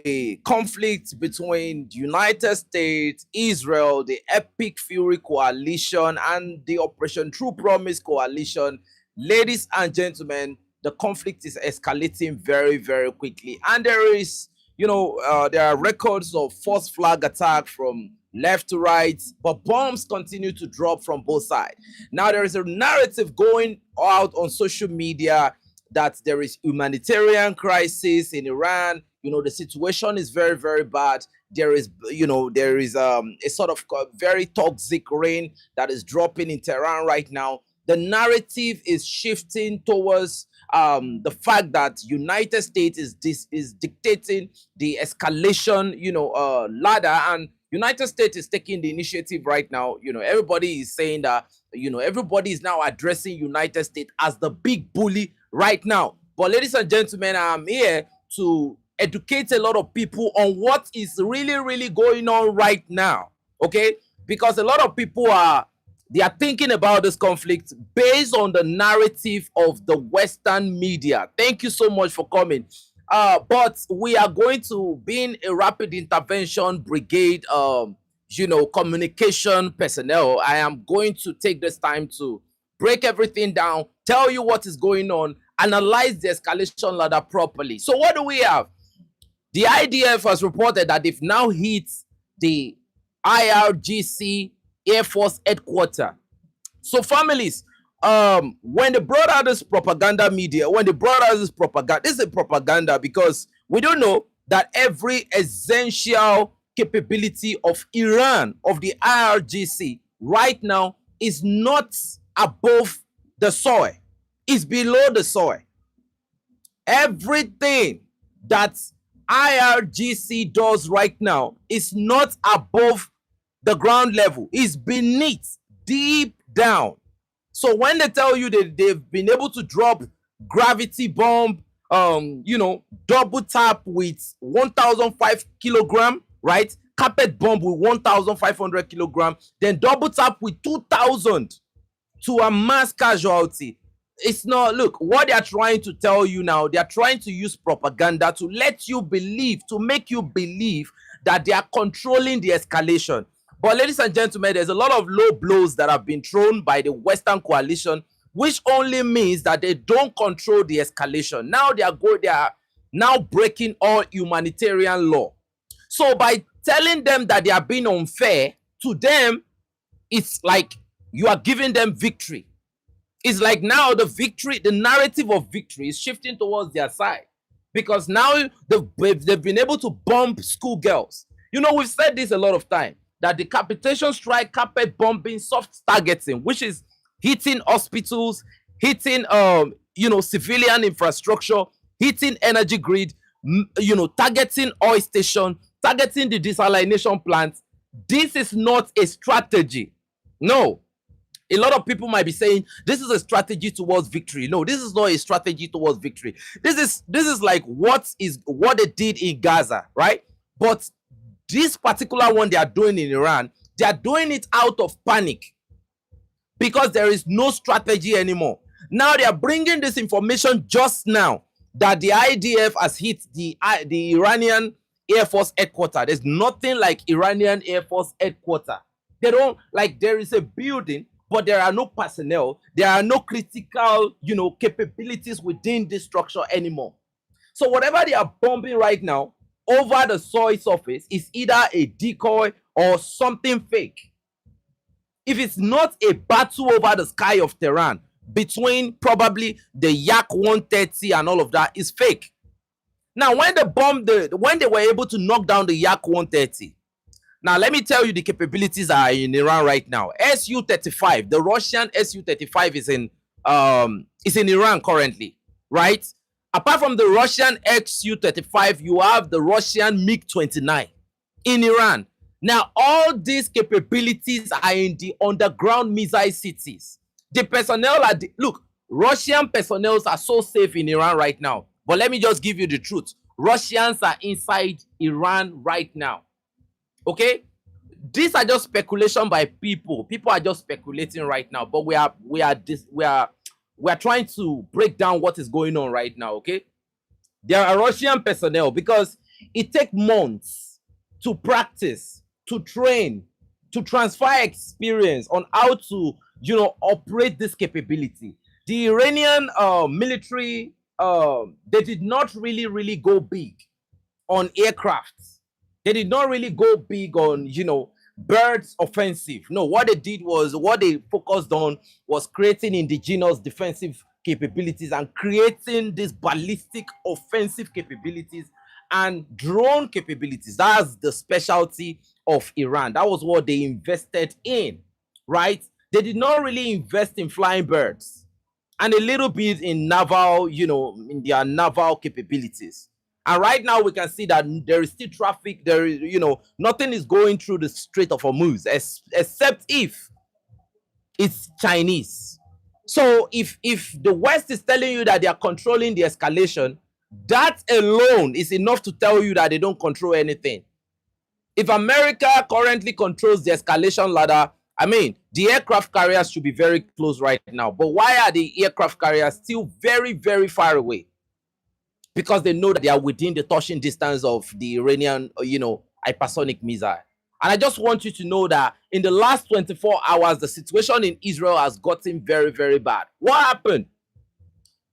the conflict between the United States, Israel, the Epic Fury Coalition, and the Operation True Promise Coalition. Ladies and gentlemen, the conflict is escalating very, very quickly. And there is, there are records of false flag attack from left to right, but bombs continue to drop from both sides. Now, there is a narrative going out on social media that there is humanitarian crisis in Iran. The situation is very, very bad. There is, a sort of very toxic rain that is dropping in Tehran right now. The narrative is shifting towards the fact that United States is dictating the escalation, ladder, and United States is taking the initiative right now. Everybody is saying that, everybody is now addressing United States as the big bully right now. But ladies and gentlemen, I'm here to educate a lot of people on what is really, really going on right now. Okay? Because a lot of people they are thinking about this conflict based on the narrative of the Western media. Thank you so much for coming. But we are going to be in a rapid intervention brigade, communication personnel. I am going to take this time to break everything down, tell you what is going on, analyze the escalation ladder properly. So what do we have? The IDF has reported that they've now hit the IRGC Air Force headquarters. So families, when they brought out this propaganda media, this is a propaganda because we don't know that every essential capability of Iran, of the IRGC right now is not above the soil, is below the soil. Everything that IRGC does right now is not above the ground level, is beneath, deep down. So when they tell you that they've been able to drop gravity bomb, double tap with 1,005 kilogram, right? Carpet bomb with 1,500 kilogram, then double tap with 2,000 to a mass casualty. It's not, look, what they're trying to tell you now, they're trying to use propaganda to let you believe, to make you believe that they are controlling the escalation. But ladies and gentlemen, there's a lot of low blows that have been thrown by the Western coalition, which only means that they don't control the escalation. Now they are now breaking all humanitarian law. So by telling them that they are being unfair, to them, it's like you are giving them victory. It's like now the narrative of victory is shifting towards their side. Because now they've been able to bomb schoolgirls. We've said this a lot of time, that the capitation strike, carpet bombing, soft targeting, which is hitting hospitals, hitting civilian infrastructure, hitting energy grid, targeting oil station, targeting the desalination plants. This is not a strategy. No. A lot of people might be saying this is a strategy towards victory. No, this is not a strategy towards victory. This is like what they did in Gaza, right? But this particular one they are doing in Iran, they are doing it out of panic because there is no strategy anymore. Now they are bringing this information just now that the IDF has hit the Iranian Air Force headquarters. There's nothing like Iranian Air Force headquarters. They don't, like, there is a building, but there are no personnel. There are no critical, capabilities within this structure anymore. So whatever they are bombing right now over the soil surface is either a decoy or something fake. If it's not a battle over the sky of Tehran between probably the Yak 130 and all of that, is fake. Now, when they were able to knock down the Yak 130, now let me tell you the capabilities are in Iran right now. Su-35, the Russian Su-35 is in Iran currently, right? Apart from the Russian Su-35, you have the Russian MiG-29 in Iran. Now, all these capabilities are in the underground missile cities. The personnel look, Russian personnel are so safe in Iran right now. But let me just give you the truth. Russians are inside Iran right now. Okay? These are just speculation by people. People are just speculating right now. But we are trying to break down what is going on right now. Okay? There are Russian personnel because It takes months to practice, to train, to transfer experience on how to, operate this capability. The Iranian military, they did not really go big on aircraft. They did not really go big on, birds offensive. No, what they focused on was creating indigenous defensive capabilities and creating these ballistic offensive capabilities and drone capabilities. That's the specialty of Iran. That was what they invested in, right? They did not really invest in flying birds and a little bit in naval, in their naval capabilities. And right now we can see that there is still traffic. There is, nothing is going through the Strait of Hormuz except if it's Chinese. So if the West is telling you that they are controlling the escalation, that alone is enough to tell you that they don't control anything. If America currently controls the escalation ladder, I mean, the aircraft carriers should be very close right now. But why are the aircraft carriers still very, very far away? Because they know that they are within the touching distance of the Iranian, hypersonic missile. And I just want you to know that in the last 24 hours, the situation in Israel has gotten very, very bad. What happened?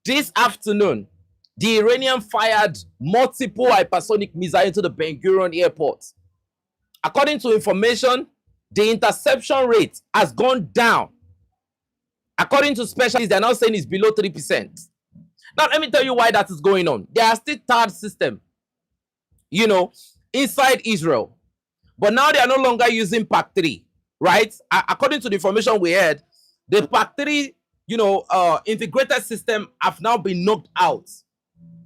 This afternoon, the Iranian fired multiple hypersonic missiles into the Gurion Airport. According to information, the interception rate has gone down. According to specialists, they're now saying it's below 3%. Now, let me tell you why that is going on. There are still third system, inside Israel. But now they are no longer using PAC-3, right? According to the information we had, the PAC-3, integrated system have now been knocked out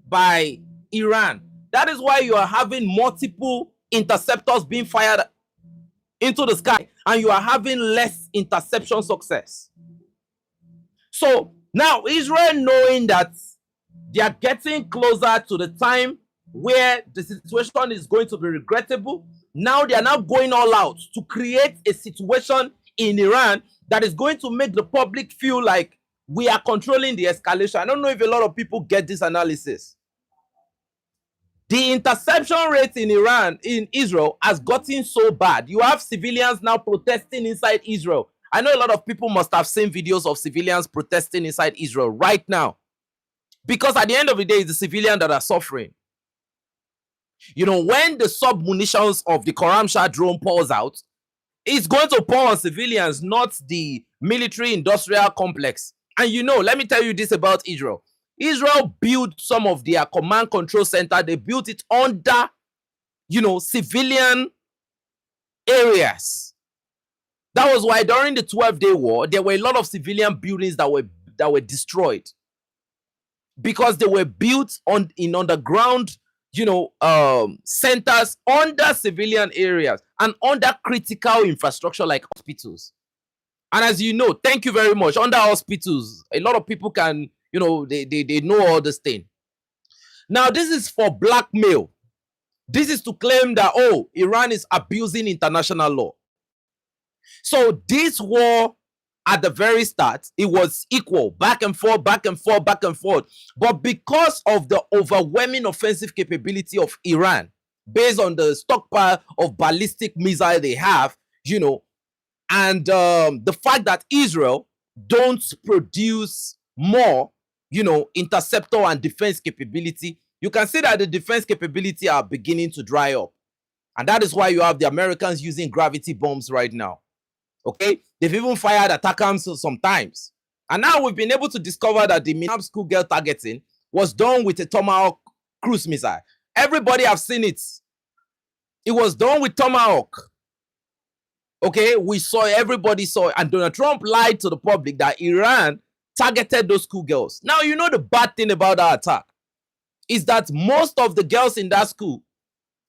by Iran. That is why you are having multiple interceptors being fired into the sky, and you are having less interception success. So now Israel, knowing that they are getting closer to the time where the situation is going to be regrettable, now they are now going all out to create a situation in Iran that is going to make the public feel like we are controlling the escalation. I don't know if a lot of people get this analysis. The interception rate in Israel has gotten so bad. You have civilians now protesting inside Israel. I know a lot of people must have seen videos of civilians protesting inside Israel right now. Because at the end of the day, it's the civilians that are suffering. When the sub-munitions of the Karamsha drone pours out, it's going to pour on civilians, not the military-industrial complex. And let me tell you this about Israel. Israel built some of their command control center. They built it under, civilian areas. That was why during the 12-day war, there were a lot of civilian buildings that were destroyed. Because they were built in underground, centers under civilian areas and under critical infrastructure like hospitals. And as you know, thank you very much, under hospitals, a lot of people can, they know all this thing. Now, this is for blackmail. This is to claim that, Iran is abusing international law. So this war, at the very start, it was equal, back and forth, back and forth, back and forth. But because of the overwhelming offensive capability of Iran, based on the stockpile of ballistic missiles they have, and the fact that Israel don't produce more, interceptor and defense capability, you can see that the defense capability are beginning to dry up. And that is why you have the Americans using gravity bombs right now. Okay, they've even fired ATACMS sometimes. And now we've been able to discover that the Minab schoolgirl targeting was done with a Tomahawk cruise missile. Everybody have seen it. It was done with Tomahawk. Okay, everybody saw it. And Donald Trump lied to the public that Iran targeted those schoolgirls. Now, the bad thing about that attack is that most of the girls in that school,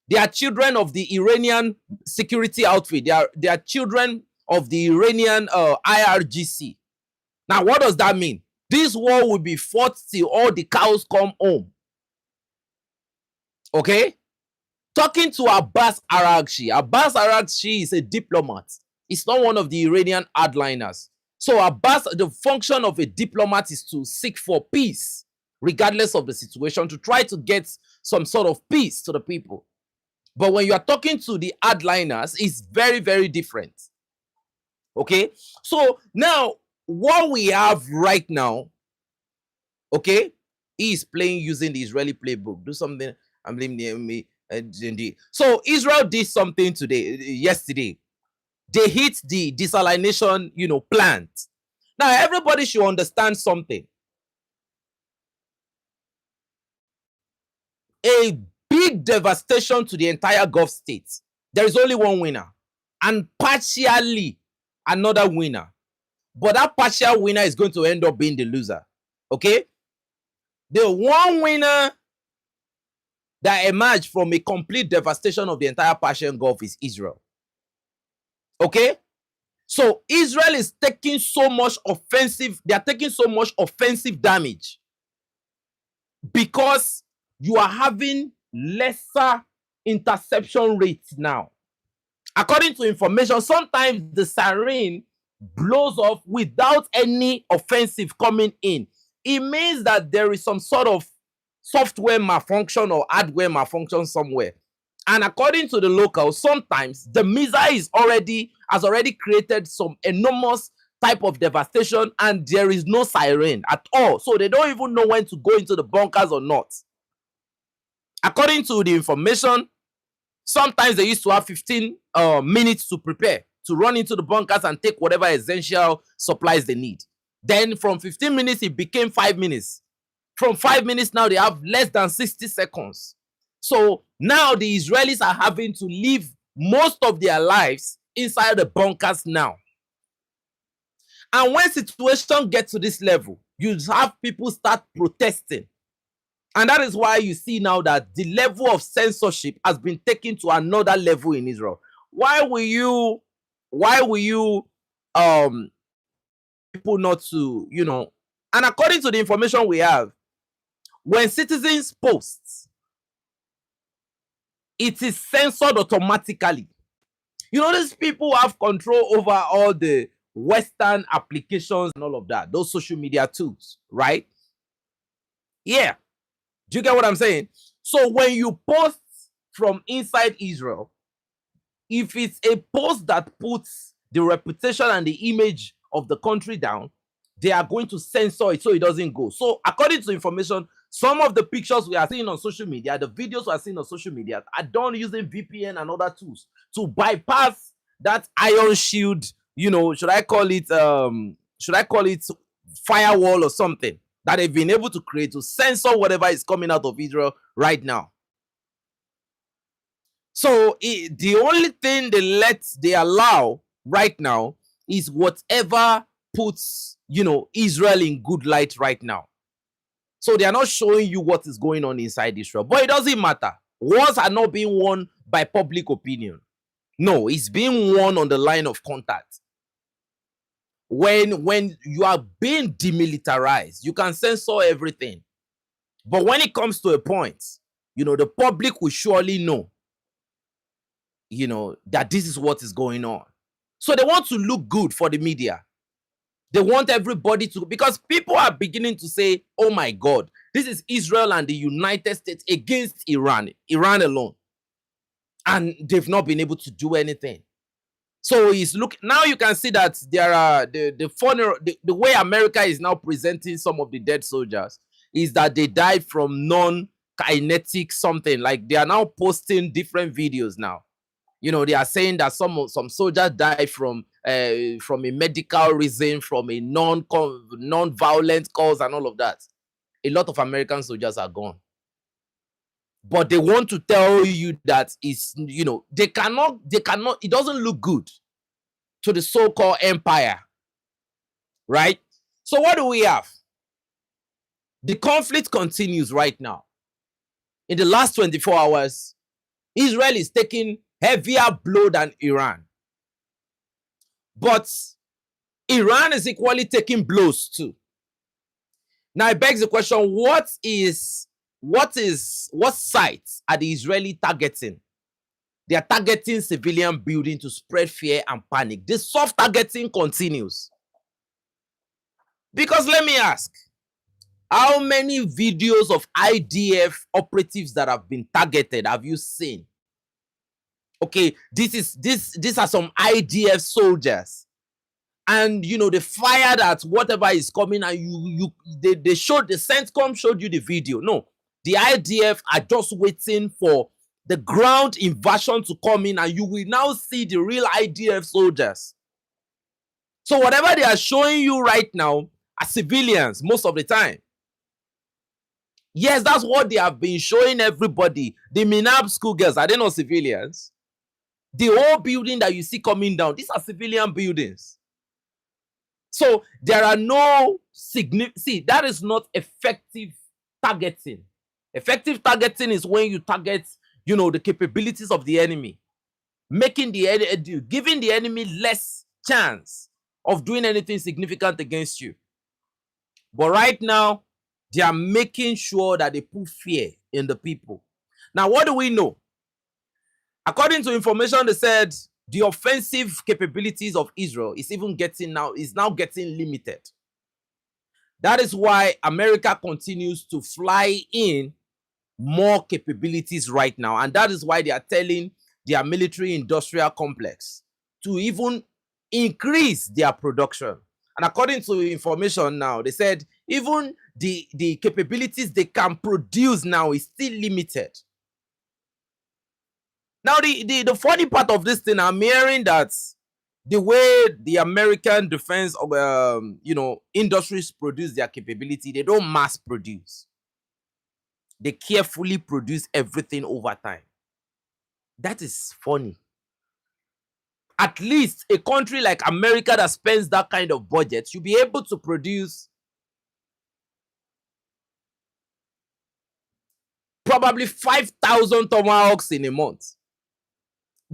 they are children of the Iranian security outfit. They are children of the Iranian IRGC. Now, what does that mean? This war will be fought till all the cows come home. Okay? Talking to Abbas Araghchi. Abbas Araghchi is a diplomat. He's not one of the Iranian hardliners. So Abbas, the function of a diplomat is to seek for peace, regardless of the situation, to try to get some sort of peace to the people. But when you are talking to the hardliners, it's very, very different. Okay? So now, what we have right now, okay, he is playing using the Israeli playbook. Do something. I'm blaming me. So Israel did something yesterday. They hit the desalination, plant. Now, everybody should understand something. A big devastation to the entire Gulf states. There is only one winner, and partially another winner. But that partial winner is going to end up being the loser. Okay? The one winner that emerged from a complete devastation of the entire Persian Gulf is Israel. Okay? So Israel is taking so much offensive, they are taking so much offensive damage because you are having lesser interception rates now. According to information, sometimes the siren blows off without any offensive coming in. It means that there is some sort of software malfunction or hardware malfunction somewhere. And according to the locals, sometimes the missile has already created some enormous type of devastation, and there is no siren at all. So they don't even know when to go into the bunkers or not. According to the information, sometimes they used to have 15 minutes to prepare to run into the bunkers and take whatever essential supplies they need. Then from 15 minutes, it became 5 minutes. From 5 minutes now, they have less than 60 seconds. So now the Israelis are having to live most of their lives inside the bunkers now. And when situation gets to this level, you have people start protesting. And that is why you see now that the level of censorship has been taken to another level in Israel. Why will you people not to, and according to the information we have, when citizens post, it is censored automatically. These people have control over all the Western applications and all of that, those social media tools, right? Yeah. Do you get what I'm saying? So when you post from inside Israel, if it's a post that puts the reputation and the image of the country down, they are going to censor it so it doesn't go. So according to information, some of the pictures we are seeing on social media, the videos we are seeing on social media are done using VPN and other tools to bypass that iron shield, should I call it firewall or something that they've been able to create to censor whatever is coming out of Israel right now. So the only thing they allow right now is whatever puts, Israel in good light right now. So they are not showing you what is going on inside Israel. But it doesn't matter. Wars are not being won by public opinion. No, it's being won on the line of contact. When you are being demilitarized, you can censor everything. But when it comes to a point, the public will surely know, that this is what is going on. So they want to look good for the media. They want everybody to, because people are beginning to say, oh my God, this is Israel and the United States against Iran alone. And they've not been able to do anything. So now you can see that there are the way America is now presenting some of the dead soldiers is that they died from non-kinetic something. Like they are now posting different videos now. They are saying that some soldiers died from a medical reason, from a non-violent cause and all of that. A lot of American soldiers are gone. But they want to tell you that they cannot, it doesn't look good to the so-called empire, right? So what do we have? The conflict continues right now. In the last 24 hours, Israel is taking heavier blow than Iran. But Iran is equally taking blows too. Now it begs the question, what sites are the Israeli targeting? They are targeting civilian buildings to spread fear and panic. This soft targeting continues. Because let me ask, How many videos of IDF operatives that have been targeted have you seen? Okay, these are some IDF soldiers, and you know they fired at whatever is coming, and they showed, the CENTCOM showed you the video. No, the IDF are just waiting for the ground invasion to come in, and you will now see the real IDF soldiers. So whatever they are showing you right now are civilians most of the time. Yes, that's what they have been showing everybody. The Minab schoolgirls, are they not civilians? The whole building that you see coming down, these are civilian buildings. So there are no see, that is not effective targeting. Effective targeting is when you target, you know, the capabilities of the enemy, making giving the enemy less chance of doing anything significant against you. But right now, they are making sure that they put fear in the people. Now, what do we know? According to information, they said the offensive capabilities of Israel is now getting limited. That is why America continues to fly in more capabilities right now. And that is why they are telling their military industrial complex to even increase their production. And according to information now, they said even the capabilities they can produce now is still limited. Now, the funny part of this thing, I'm hearing that the way the American defense industries produce their capability, they don't mass produce. They carefully produce everything over time. That is funny. At least a country like America that spends that kind of budget should be able to produce probably 5,000 tomahawks in a month.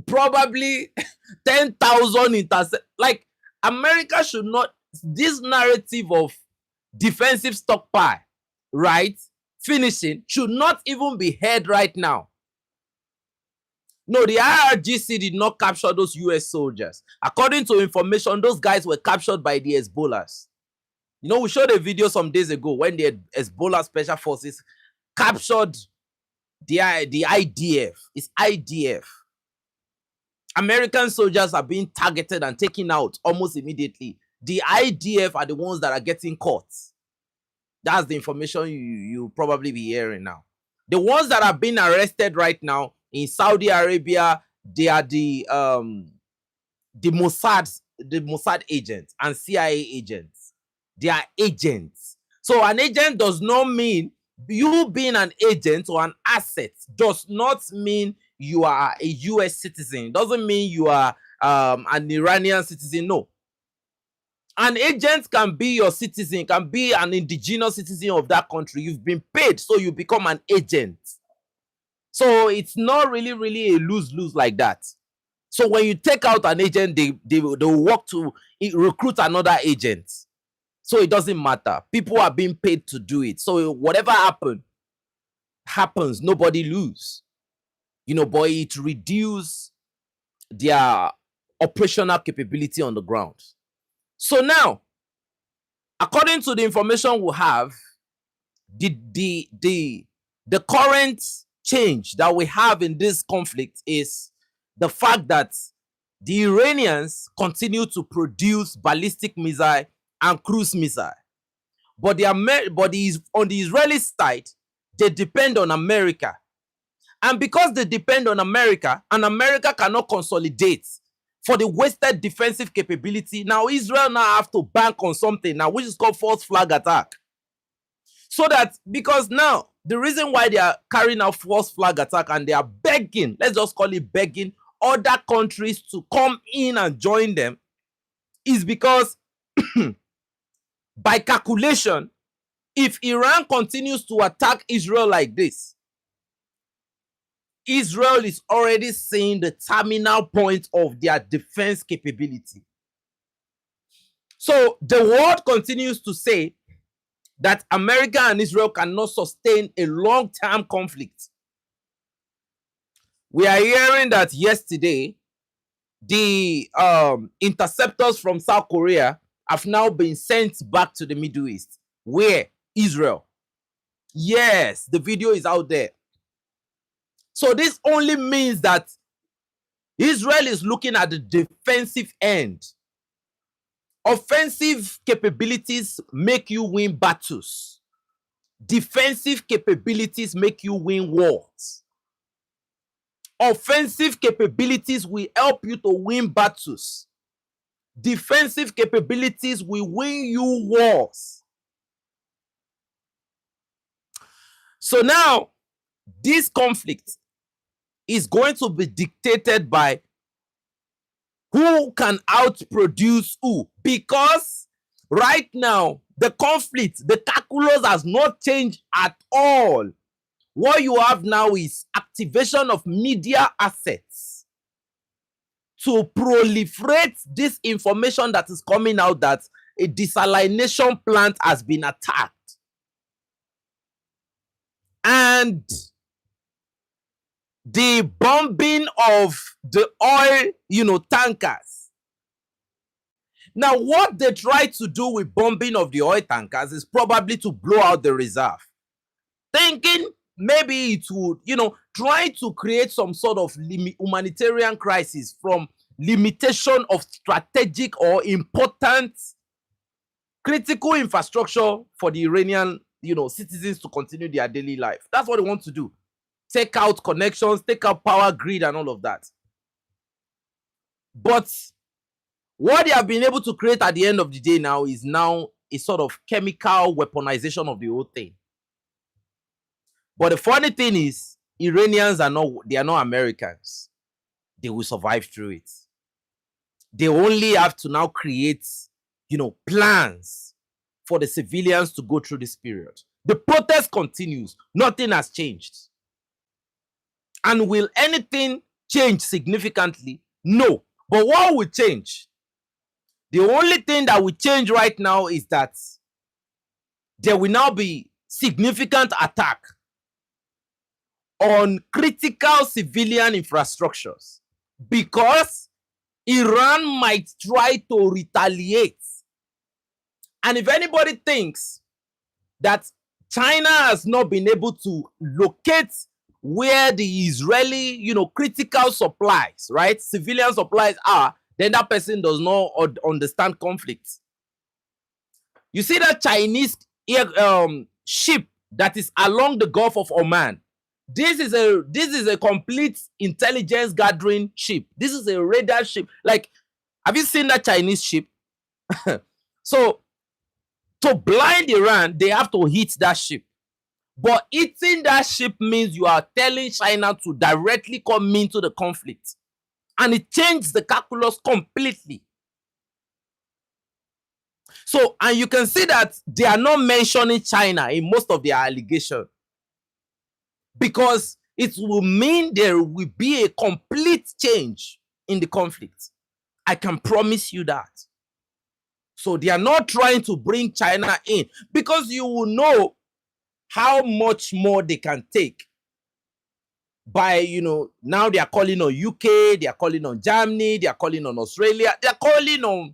Probably 10,000 intercept. Like, America should not, this narrative of defensive stockpile, right, finishing, should not even be heard right now. No, the IRGC did not capture those US soldiers. According to information, those guys were captured by the Hezbollahs. You know, we showed a video some days ago when the Hezbollah special forces captured the IDF. It's IDF. American soldiers are being targeted and taken out almost immediately. The IDF are the ones that are getting caught. That's the information you probably be hearing now. The ones that are being arrested right now in Saudi Arabia, they are the Mossad agents and CIA agents. They are agents. So an agent does not mean you being an agent or an asset, does not mean you are a US citizen. It doesn't mean you are an Iranian citizen. No. An agent can be your citizen, can be an indigenous citizen of that country. You've been paid, so you become an agent. So it's not really a lose-lose like that. So when you take out an agent, they work to recruit another agent. So it doesn't matter. People are being paid to do it. So whatever happens, nobody lose. You know, but it reduces their operational capability on the ground. So now, according to the information we have, the current change that we have in this conflict is the fact that the Iranians continue to produce ballistic missile and cruise missile, but on the Israeli side, they depend on America. And because they depend on America, and America cannot consolidate for the wasted defensive capability, now Israel now have to bank on something now, which is called false flag attack. So that, because now, the reason why they are carrying out false flag attack and they are begging, let's just call it begging, other countries to come in and join them, is because by calculation, if Iran continues to attack Israel like this, Israel is already seeing the terminal point of their defense capability. So the world continues to say that America and Israel cannot sustain a long-term conflict. We are hearing that yesterday, the interceptors from South Korea have now been sent back to the Middle East, where Israel Yes, the video is out there. So this only means that Israel is looking at the defensive end. Offensive capabilities make you win battles. Defensive capabilities make you win wars. Offensive capabilities will help you to win battles. Defensive capabilities will win you wars. So now, this conflict is going to be dictated by who can outproduce who. Because right now, the conflict, the calculus has not changed at all. What you have now is activation of media assets to proliferate this information that is coming out that a desalination plant has been attacked. And the bombing of the oil, tankers. Now, what they try to do with bombing of the oil tankers is probably to blow out the reserve. Thinking maybe it would, try to create some sort of humanitarian crisis from limitation of strategic or important critical infrastructure for the Iranian, citizens to continue their daily life. That's what they want to do. Take out connections, take out power grid and all of that. But what they have been able to create at the end of the day now is now a sort of chemical weaponization of the whole thing. But the funny thing is, Iranians are not Americans. They will survive through it. They only have to now create, plans for the civilians to go through this period. The protest continues. Nothing has changed. And will anything change significantly? No. But what will change? The only thing that will change right now is that there will now be significant attack on critical civilian infrastructures because Iran might try to retaliate. And if anybody thinks that China has not been able to locate where the Israeli, critical supplies, right, civilian supplies are, then that person does not understand conflict. You see that Chinese ship that is along the Gulf of Oman. This is a complete intelligence gathering ship. This is a radar ship. Like, have you seen that Chinese ship? So, to blind Iran, they have to hit that ship. But hitting that ship means you are telling China to directly come into the conflict. And it changed the calculus completely. So, and you can see that they are not mentioning China in most of their allegations. Because it will mean there will be a complete change in the conflict. I can promise you that. So they are not trying to bring China in because you will know how much more they can take by, now they are calling on UK, they are calling on Germany, they are calling on Australia, they are calling on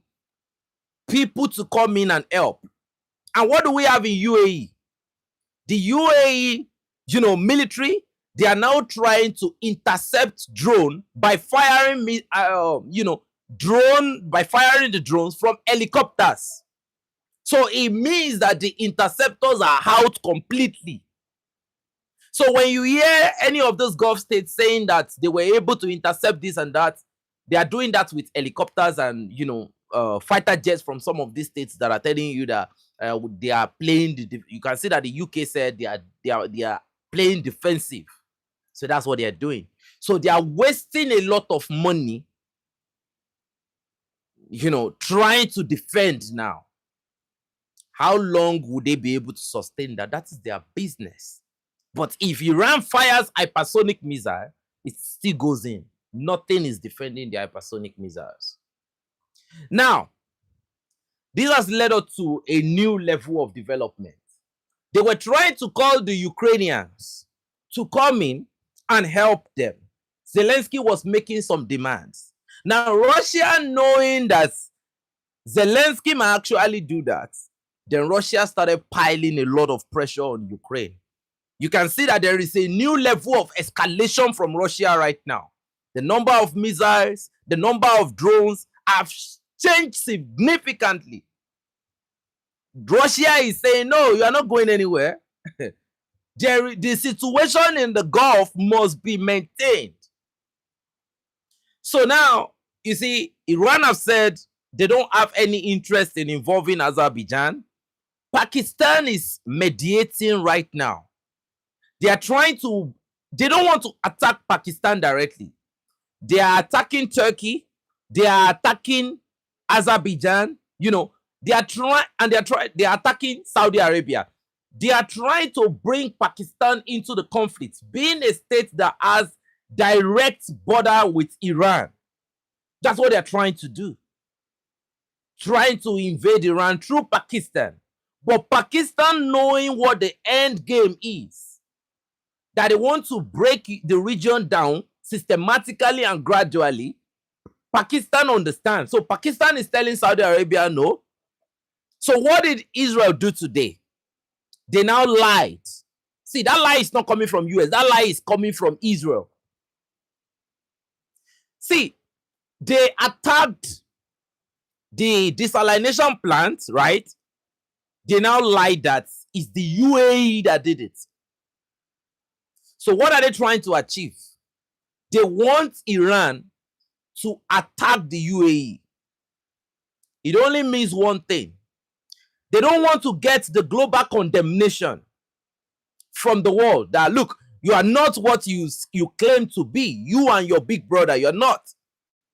people to come in and help. And what do we have in UAE? The UAE, military, they are now trying to intercept drone by firing, the drones from helicopters. So it means that the interceptors are out completely. So when you hear any of those Gulf states saying that they were able to intercept this and that, they are doing that with helicopters and, fighter jets from some of these states that are telling you that they are playing. You can see that the UK said they are playing defensive. So that's what they are doing. So they are wasting a lot of money, trying to defend now. How long would they be able to sustain that? That is their business. But if Iran fires hypersonic missile, it still goes in. Nothing is defending the hypersonic missiles. Now, this has led us to a new level of development. They were trying to call the Ukrainians to come in and help them. Zelensky was making some demands. Now, Russia, knowing that Zelensky might actually do that, then Russia started piling a lot of pressure on Ukraine. you can see that there is a new level of escalation from Russia right now. The number of missiles, the number of drones have changed significantly. Russia is saying, no, you are not going anywhere. The situation in the Gulf must be maintained. So now, you see, Iran have said they don't have any interest in involving Azerbaijan. Pakistan is mediating right now. They are trying to, they don't want to attack Pakistan directly. They are attacking Turkey. They are attacking Azerbaijan. You know, they are trying, and they are attacking Saudi Arabia. They are trying to bring Pakistan into the conflict, being a state that has direct border with Iran. That's what they're trying to do. Trying to invade Iran through Pakistan. But Pakistan, knowing what the end game is, that they want to break the region down systematically and gradually, Pakistan understands. So Pakistan is telling Saudi Arabia no. So what did Israel do today? They now lied. See, that lie is not coming from US. That lie is coming from Israel. See, they attacked the desalination plant, right? They now lied that it's the UAE that did it. So what are they trying to achieve? They want Iran to attack the UAE. It only means one thing. They don't want to get the global condemnation from the world that, look, you are not what you claim to be. You and your big brother, you're not.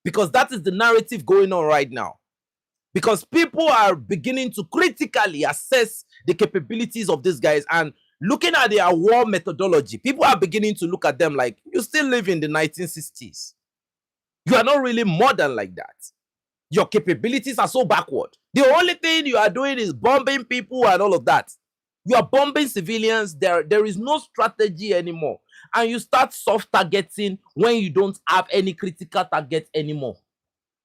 Because that is the narrative going on right now. Because people are beginning to critically assess the capabilities of these guys, and looking at their war methodology, people are beginning to look at them like, you still live in the 1960s. You are not really modern like that. Your capabilities are so backward. The only thing you are doing is bombing people and all of that. You are bombing civilians. There is no strategy anymore. And you start soft targeting when you don't have any critical target anymore.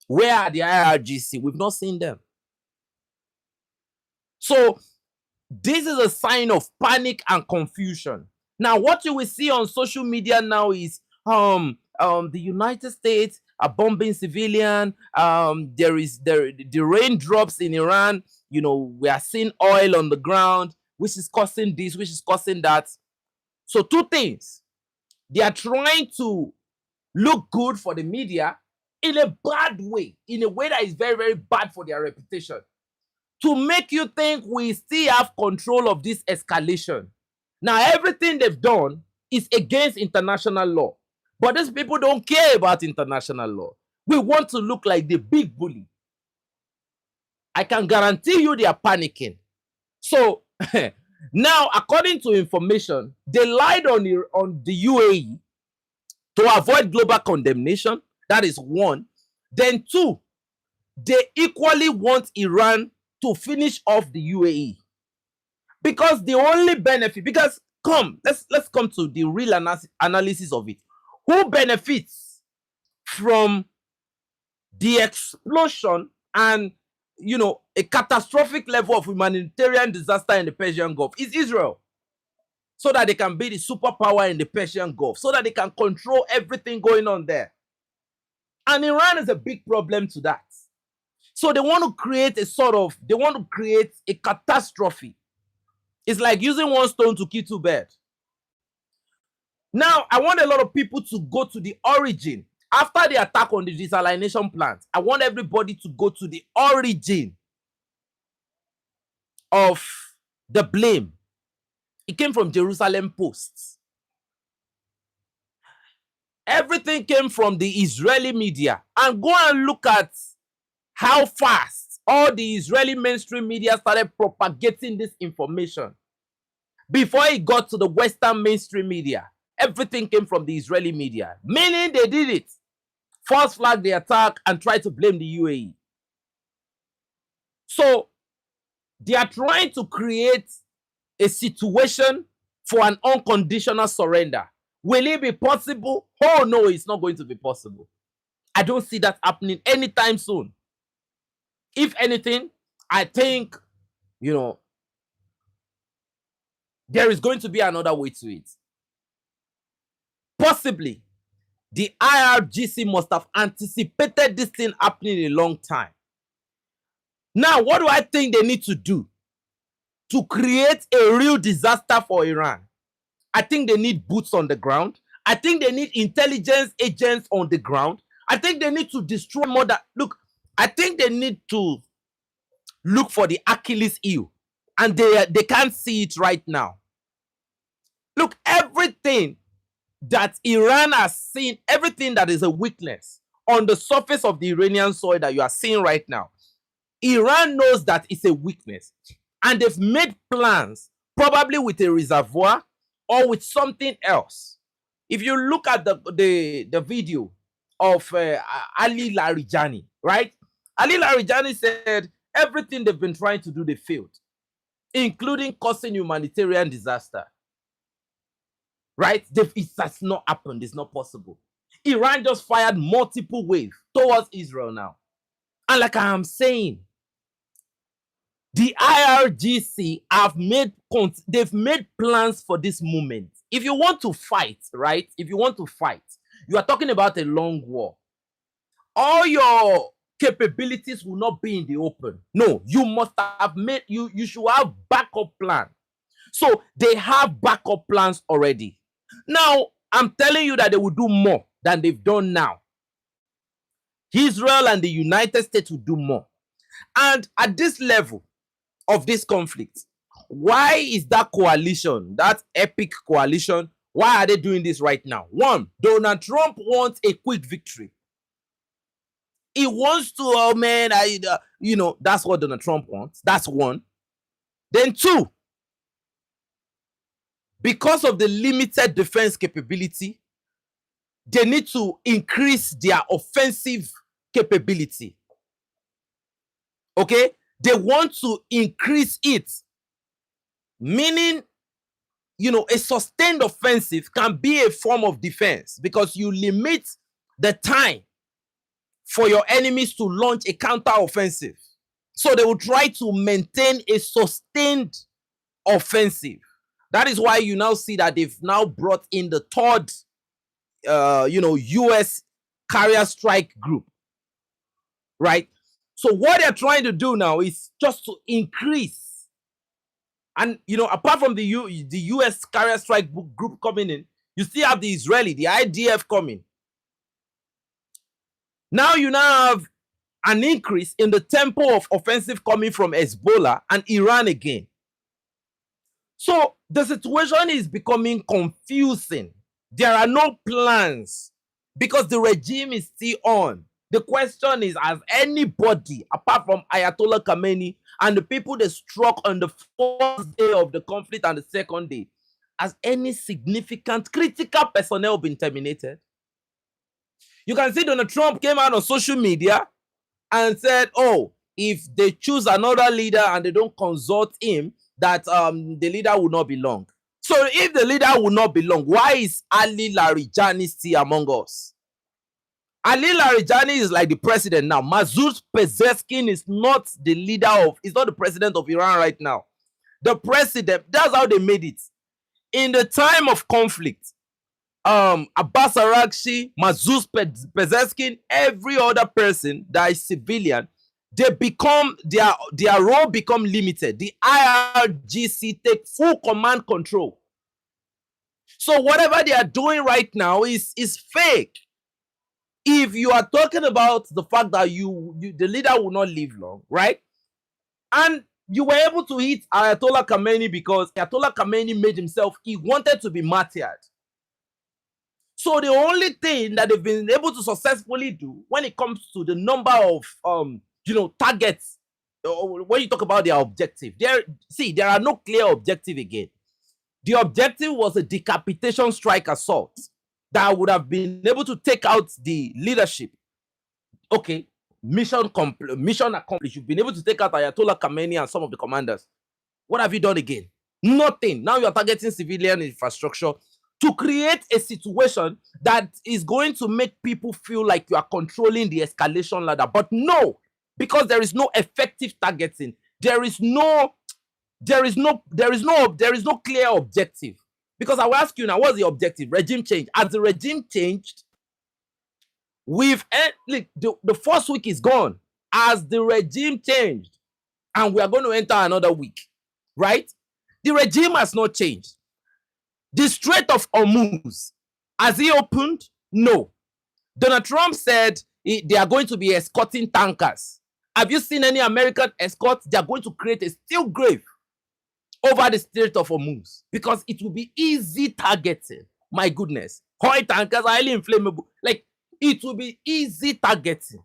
Where are the IRGC? We've not seen them. So this is a sign of panic and confusion. Now, what you will see on social media now is the United States are bombing civilian. The raindrops in Iran. You know, we are seeing oil on the ground, which is causing this, which is causing that. So two things. They are trying to look good for the media in a bad way, in a way that is very, very bad for their reputation, to make you think we still have control of this escalation. Now, everything they've done is against international law. But these people don't care about international law. We want to look like the big bully. I can guarantee you they are panicking. So, now, according to information, they lied on the UAE to avoid global condemnation. That is one. Then two, they equally want Iran to finish off the UAE. Because the only benefit, because let's come to the real analysis of it. Who benefits from the explosion and, you know, a catastrophic level of humanitarian disaster in the Persian Gulf? Is Israel. So that they can be the superpower in the Persian Gulf, so that they can control everything going on there. And Iran is a big problem to that. So they want to create a catastrophe. It's like using one stone to kill two birds. Now, I want a lot of people to go to the origin. After the attack on the desalination plant, I want everybody to go to the origin of the blame. It came from Jerusalem Post. Everything came from the Israeli media. And go and look at how fast all the Israeli mainstream media started propagating this information. Before it got to the Western mainstream media, everything came from the Israeli media. Meaning they did it. False flag the attack and try to blame the UAE. So they are trying to create a situation for an unconditional surrender. Will it be possible? Oh no, it's not going to be possible. I don't see that happening anytime soon. If anything, I think, you know, There is going to be another way to it. Possibly, the IRGC must have anticipated this thing happening a long time. Now, what do I think they need to do to create a real disaster for Iran? I think they need boots on the ground. I think they need intelligence agents on the ground. I think they need to destroy more than... Look, I think they need to look for the Achilles heel. And they can't see it right now. Look, everything that Iran has seen, everything that is a weakness on the surface of the Iranian soil that you are seeing right now, Iran knows that it's a weakness. And they've made plans, probably with a reservoir or with something else. If you look at the video of Ali Larijani, right? Ali Larijani said everything they've been trying to do, they failed, including causing humanitarian disaster. Right? It has not happened. It's not possible. Iran just fired multiple waves towards Israel now. And like I am saying, the IRGC they've made plans for this moment. If you want to fight, right? If you want to fight, you are talking about a long war. All your capabilities will not be in the open. No, you must have made, you should have backup plan. So they have backup plans already. Now, I'm telling you that they will do more than they've done now. Israel and the United States will do more. And at this level of this conflict, why is that coalition, that epic coalition, why are they doing this right now? One, Donald Trump wants a quick victory. He wants to, oh man, that's what Donald Trump wants. That's one. Then two, because of the limited defense capability, they need to increase their offensive capability. Okay? They want to increase it. Meaning, a sustained offensive can be a form of defense because you limit the time for your enemies to launch a counter-offensive. So they will try to maintain a sustained offensive. That is why you now see that they've now brought in the third, U.S. carrier strike group, right? So what they're trying to do now is just to increase. And, apart from the U.S. carrier strike group coming in, you still have the Israeli, the IDF coming. Now you have an increase in the tempo of offensive coming from Hezbollah and Iran again. So the situation is becoming confusing. There are no plans because the regime is still on. The question is, has anybody, apart from Ayatollah Khamenei and the people that struck on the first day of the conflict and the second day, has any significant critical personnel been terminated? You can see Donald Trump came out on social media and said, oh, if they choose another leader and they don't consult him, that the leader will not be long. So if the leader will not be long, why is Ali Larijani still among us? Ali Larijani is like the president now. Masoud Pezeshkian is not the leader is not the president of Iran right now. The president, that's how they made it. In the time of conflict, Abbas Araghchi, Masoud Pezeshkian, every other person that is civilian, they become, their role become limited. The IRGC take full command control. So whatever they are doing right now is fake. If you are talking about the fact that the leader will not live long, right? And you were able to hit Ayatollah Khamenei because Ayatollah Khamenei made himself, he wanted to be martyred. So the only thing that they've been able to successfully do when it comes to the number of targets, when you talk about their objective, there are no clear objective again. The objective was a decapitation strike assault that would have been able to take out the leadership. Okay, mission accomplished. You've been able to take out Ayatollah Khamenei and some of the commanders. What have you done again? Nothing. Now you're targeting civilian infrastructure to create a situation that is going to make people feel like you are controlling the escalation ladder. But no, because there is no effective targeting. There is no there is no clear objective. Because I will ask you now, what's the objective? Regime change. As the regime changed, look, the first week is gone. As the regime changed, and we are going to enter another week, right? The regime has not changed. The Strait of Hormuz, has it opened? No. Donald Trump said they are going to be escorting tankers. Have you seen any American escorts? They are going to create a steel grave over the Strait of Hormuz because it will be easy targeting. My goodness. Oil tankers are highly inflammable. Like, it will be easy targeting.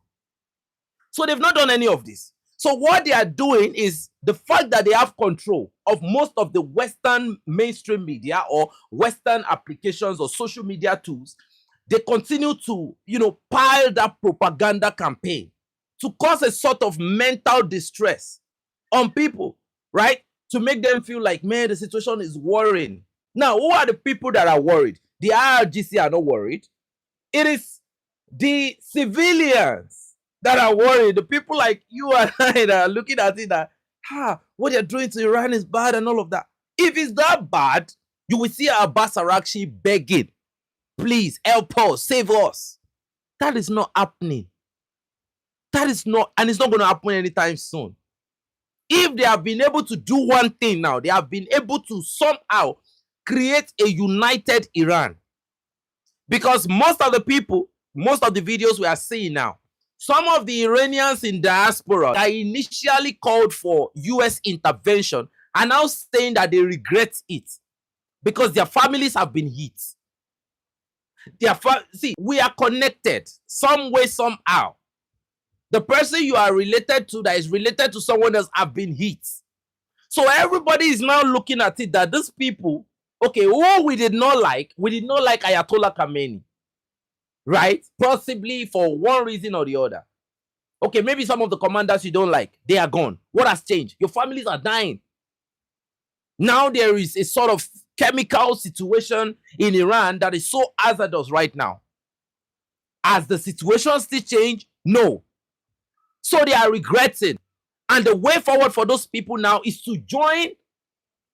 So they've not done any of this. So what they are doing is the fact that they have control of most of the Western mainstream media or Western applications or social media tools, they continue to, pile that propaganda campaign to cause a sort of mental distress on people, right? To make them feel like, man, the situation is worrying. Now, who are the people that are worried? The IRGC are not worried. It is the civilians that are worried. The people like you and I that are looking at it that, what they're doing to Iran is bad and all of that. If it's that bad, you will see Abbas Araghchi begging, please help us, save us. That is not happening. That is not, and it's not going to happen anytime soon. If they have been able to do one thing now, they have been able to somehow create a united Iran. Because most of the people, most of the videos we are seeing now, some of the Iranians in diaspora that initially called for US intervention are now saying that they regret it because their families have been hit. See, we are connected some way, somehow. The person you are related to that is related to someone else have been hit. So everybody is now looking at it that these people, okay, who we did not like Ayatollah Khamenei. Right? Possibly for one reason or the other. Okay, maybe some of the commanders you don't like, they are gone. What has changed? Your families are dying. Now there is a sort of chemical situation in Iran that is so hazardous right now. Has the situation still changed? No. So they are regretting. And the way forward for those people now is to join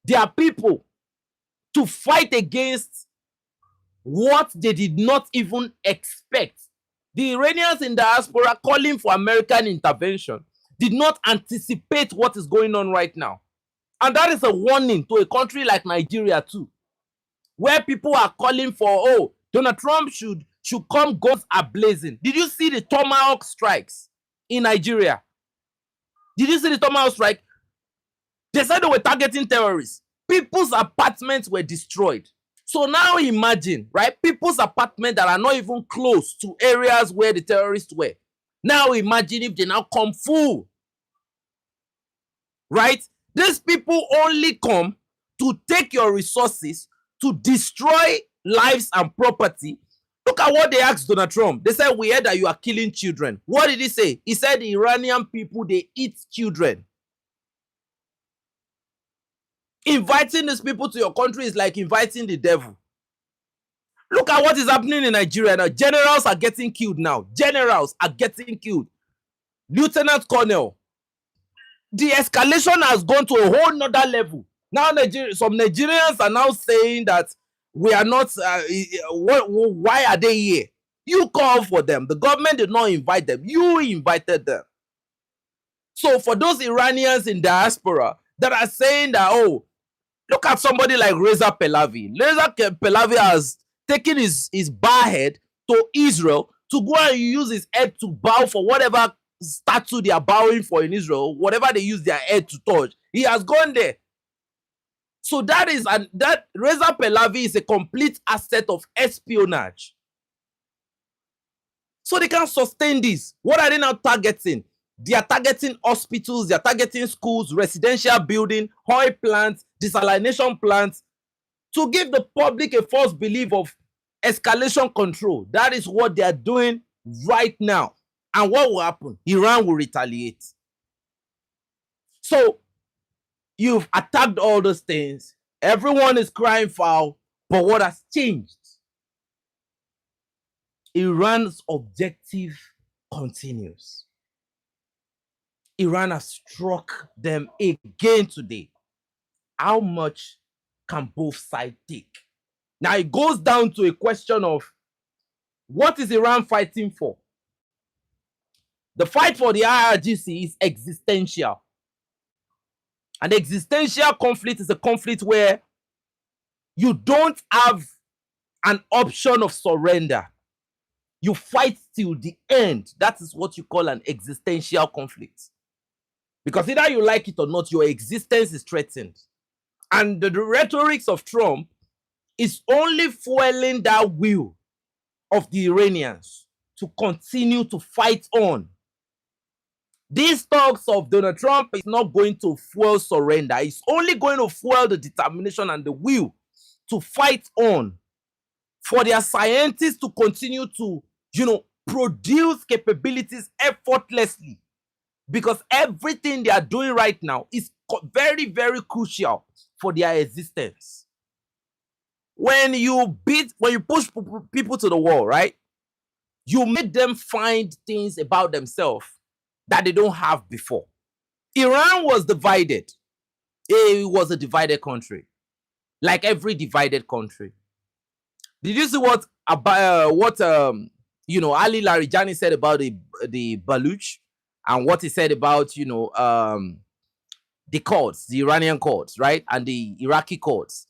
their people to fight against what they did not even expect. The Iranians in diaspora calling for American intervention did not anticipate what is going on right now. And that is a warning to a country like Nigeria too, where people are calling for, Donald Trump should come guns a-blazing. Did you see the Tomahawk strikes in Nigeria? Did you see the Tomahawk strike? They said they were targeting terrorists. People's apartments were destroyed. So now imagine, right? People's apartments that are not even close to areas where the terrorists were. Now imagine if they now come full. Right? These people only come to take your resources, to destroy lives and property. Look at what they asked Donald Trump. They said, we heard that you are killing children. What did he say? He said the Iranian people, they eat children. Inviting these people to your country is like inviting the devil. Look at what is happening in Nigeria now. Generals are getting killed now. Generals are getting killed. Lieutenant Colonel. The escalation has gone to a whole nother level. Now some Nigerians are now saying that we are not, why are they here? You called for them. The government did not invite them. You invited them. So for those Iranians in diaspora that are saying that, look at somebody like Reza Pahlavi. Reza Pahlavi has taken his bar head to Israel to go and use his head to bow for whatever statue they are bowing for in Israel, whatever they use their head to touch. He has gone there. So that Reza Pahlavi is a complete asset of espionage. So they can't sustain this. What are they now targeting? They are targeting hospitals, they are targeting schools, residential building, oil plants, desalination plants, to give the public a false belief of escalation control. That is what they are doing right now. And what will happen? Iran will retaliate. So you've attacked all those things. Everyone is crying foul. But what has changed? Iran's objective continues. Iran has struck them again today. how much can both sides take? Now it goes down to a question of what is Iran fighting for? The fight for the IRGC is existential. And the existential conflict is a conflict where you don't have an option of surrender. You fight till the end. That is what you call an existential conflict. Because either you like it or not, your existence is threatened. And the rhetorics of Trump is only fueling that will of the Iranians to continue to fight on. These talks of Donald Trump is not going to fuel surrender. It's only going to fuel the determination and the will to fight on for their scientists to continue to, produce capabilities effortlessly. Because everything they are doing right now is very, very crucial for their existence. When you push people to the wall, right? You make them find things about themselves that they don't have before. Iran was divided. It was a divided country, like every divided country. Did you see what Ali Larijani said about the Baluch and what he said about the Kurds, the Iranian Kurds, right, and the Iraqi Kurds?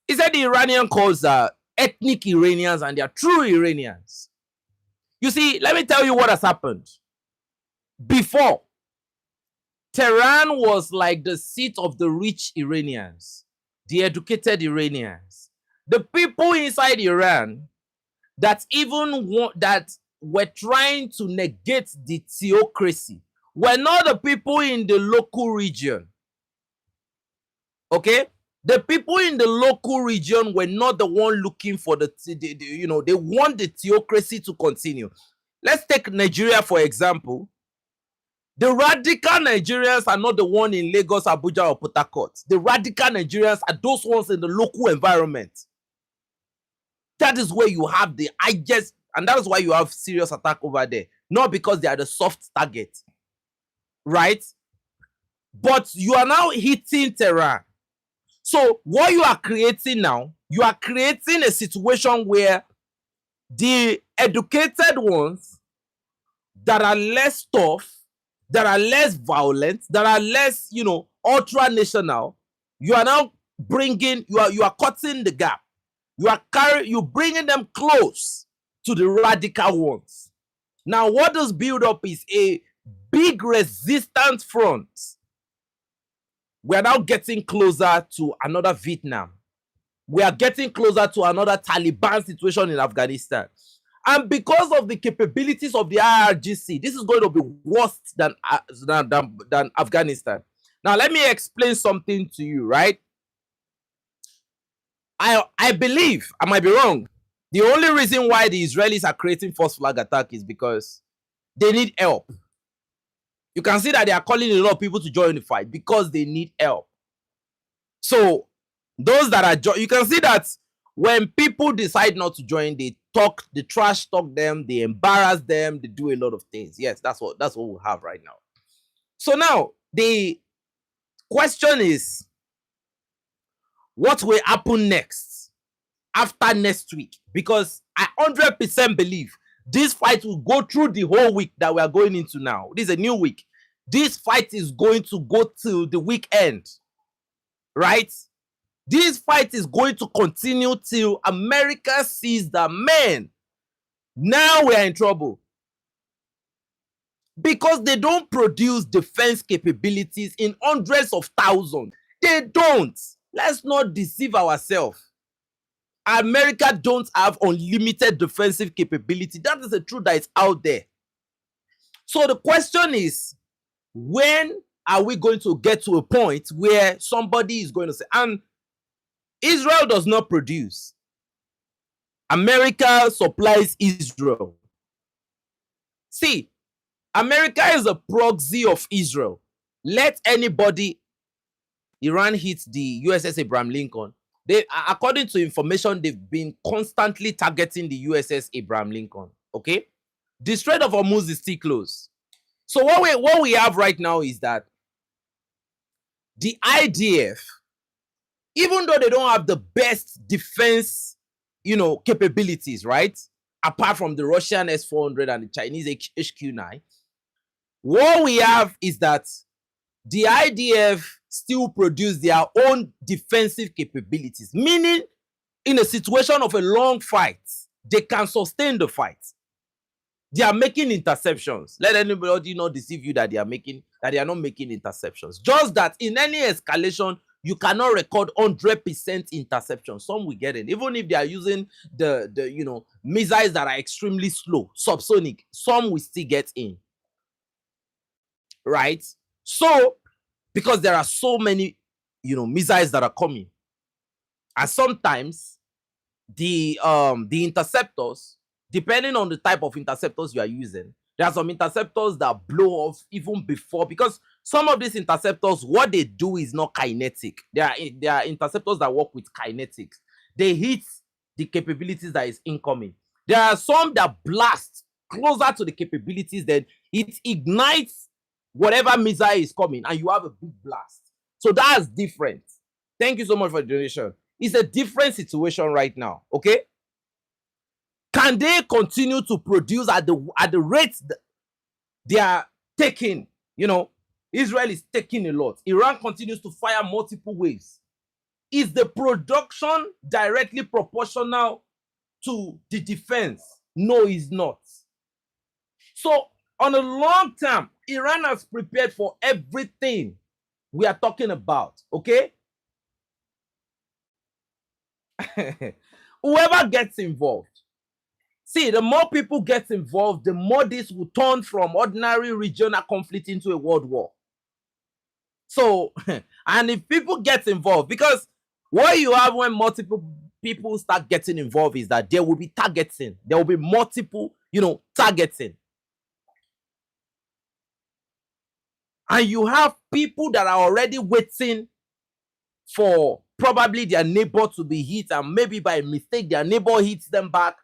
He said the Iranian Kurds are ethnic Iranians and they are true Iranians. You see, let me tell you what has happened. Before, Tehran was like the seat of the rich Iranians, the educated Iranians. The people inside Iran that were trying to negate the theocracy were not the people in the local region. Okay? The people in the local region were not the one looking for they want the theocracy to continue. Let's take Nigeria, for example. The radical Nigerians are not the one in Lagos, Abuja, or Port Harcourt. The radical Nigerians are those ones in the local environment. That is where you have the highest, and that is why you have serious attack over there. Not because they are the soft target, right? But you are now hitting Tehran. So what you are creating now, you are creating a situation where the educated ones that are less tough, that are less violent, that are less, ultra-national, you are now bringing, you are cutting the gap. You're bringing them close to the radical ones. Now, what does build up is a big resistance front. We are now getting closer to another Vietnam. We are getting closer to another Taliban situation in Afghanistan. And because of the capabilities of the IRGC, this is going to be worse than Afghanistan. Now, let me explain something to you, right? I believe, I might be wrong, the only reason why the Israelis are creating first flag attack is because they need help. You can see that they are calling a lot of people to join the fight because they need help. So those that are you can see that when people decide not to join, they trash talk them, they embarrass them, they do a lot of things. Yes, that's what we have right now. So now the question is, what will happen next after next week? Because I 100% believe this fight will go through the whole week that we are going into now. This is a new week. This fight is going to go till the weekend, right? This fight is going to continue till America sees that, man, now we are in trouble. Because they don't produce defense capabilities in hundreds of thousands. They don't. Let's not deceive ourselves. America don't have unlimited defensive capability. That is the truth that is out there. So the question is, when are we going to get to a point where somebody is going to say, and Israel does not produce. America supplies Israel. See, America is a proxy of Israel. Let anybody, Iran hit the USS Abraham Lincoln. They, according to information, they've been constantly targeting the USS Abraham Lincoln. Okay, the Strait of Hormuz is still closed. So what we have right now is that the IDF even though they don't have the best defense, capabilities, right? Apart from the Russian S-400 and the Chinese HQ-9, what we have is that the IDF still produce their own defensive capabilities, meaning in a situation of a long fight, they can sustain the fight. They are making interceptions. Let anybody not deceive you that they are not making interceptions. Just that in any escalation, you cannot record 100% interception. Some will get in, even if they are using the missiles that are extremely slow, subsonic. Some will still get in, right? So, because there are so many, missiles that are coming, and sometimes the interceptors, depending on the type of interceptors you are using, there are some interceptors that blow off even before, because some of these interceptors, what they do is not kinetic. There are interceptors that work with kinetics. They hit the capabilities that is incoming. There are some that blast closer to the capabilities, then it ignites whatever missile is coming, and you have a big blast. So that's different. Thank you so much for the donation. It's a different situation right now, okay? Can they continue to produce at the rates they are taking? Israel is taking a lot. Iran continues to fire multiple waves. Is the production directly proportional to the defense? No, it's not. So on a long term, Iran has prepared for everything we are talking about, okay? Whoever gets involved. See, the more people get involved, the more this will turn from ordinary regional conflict into a world war. So, and if people get involved, because what you have when multiple people start getting involved is that there will be targeting. There will be multiple, targeting. And you have people that are already waiting for probably their neighbor to be hit, and maybe by mistake their neighbor hits them back.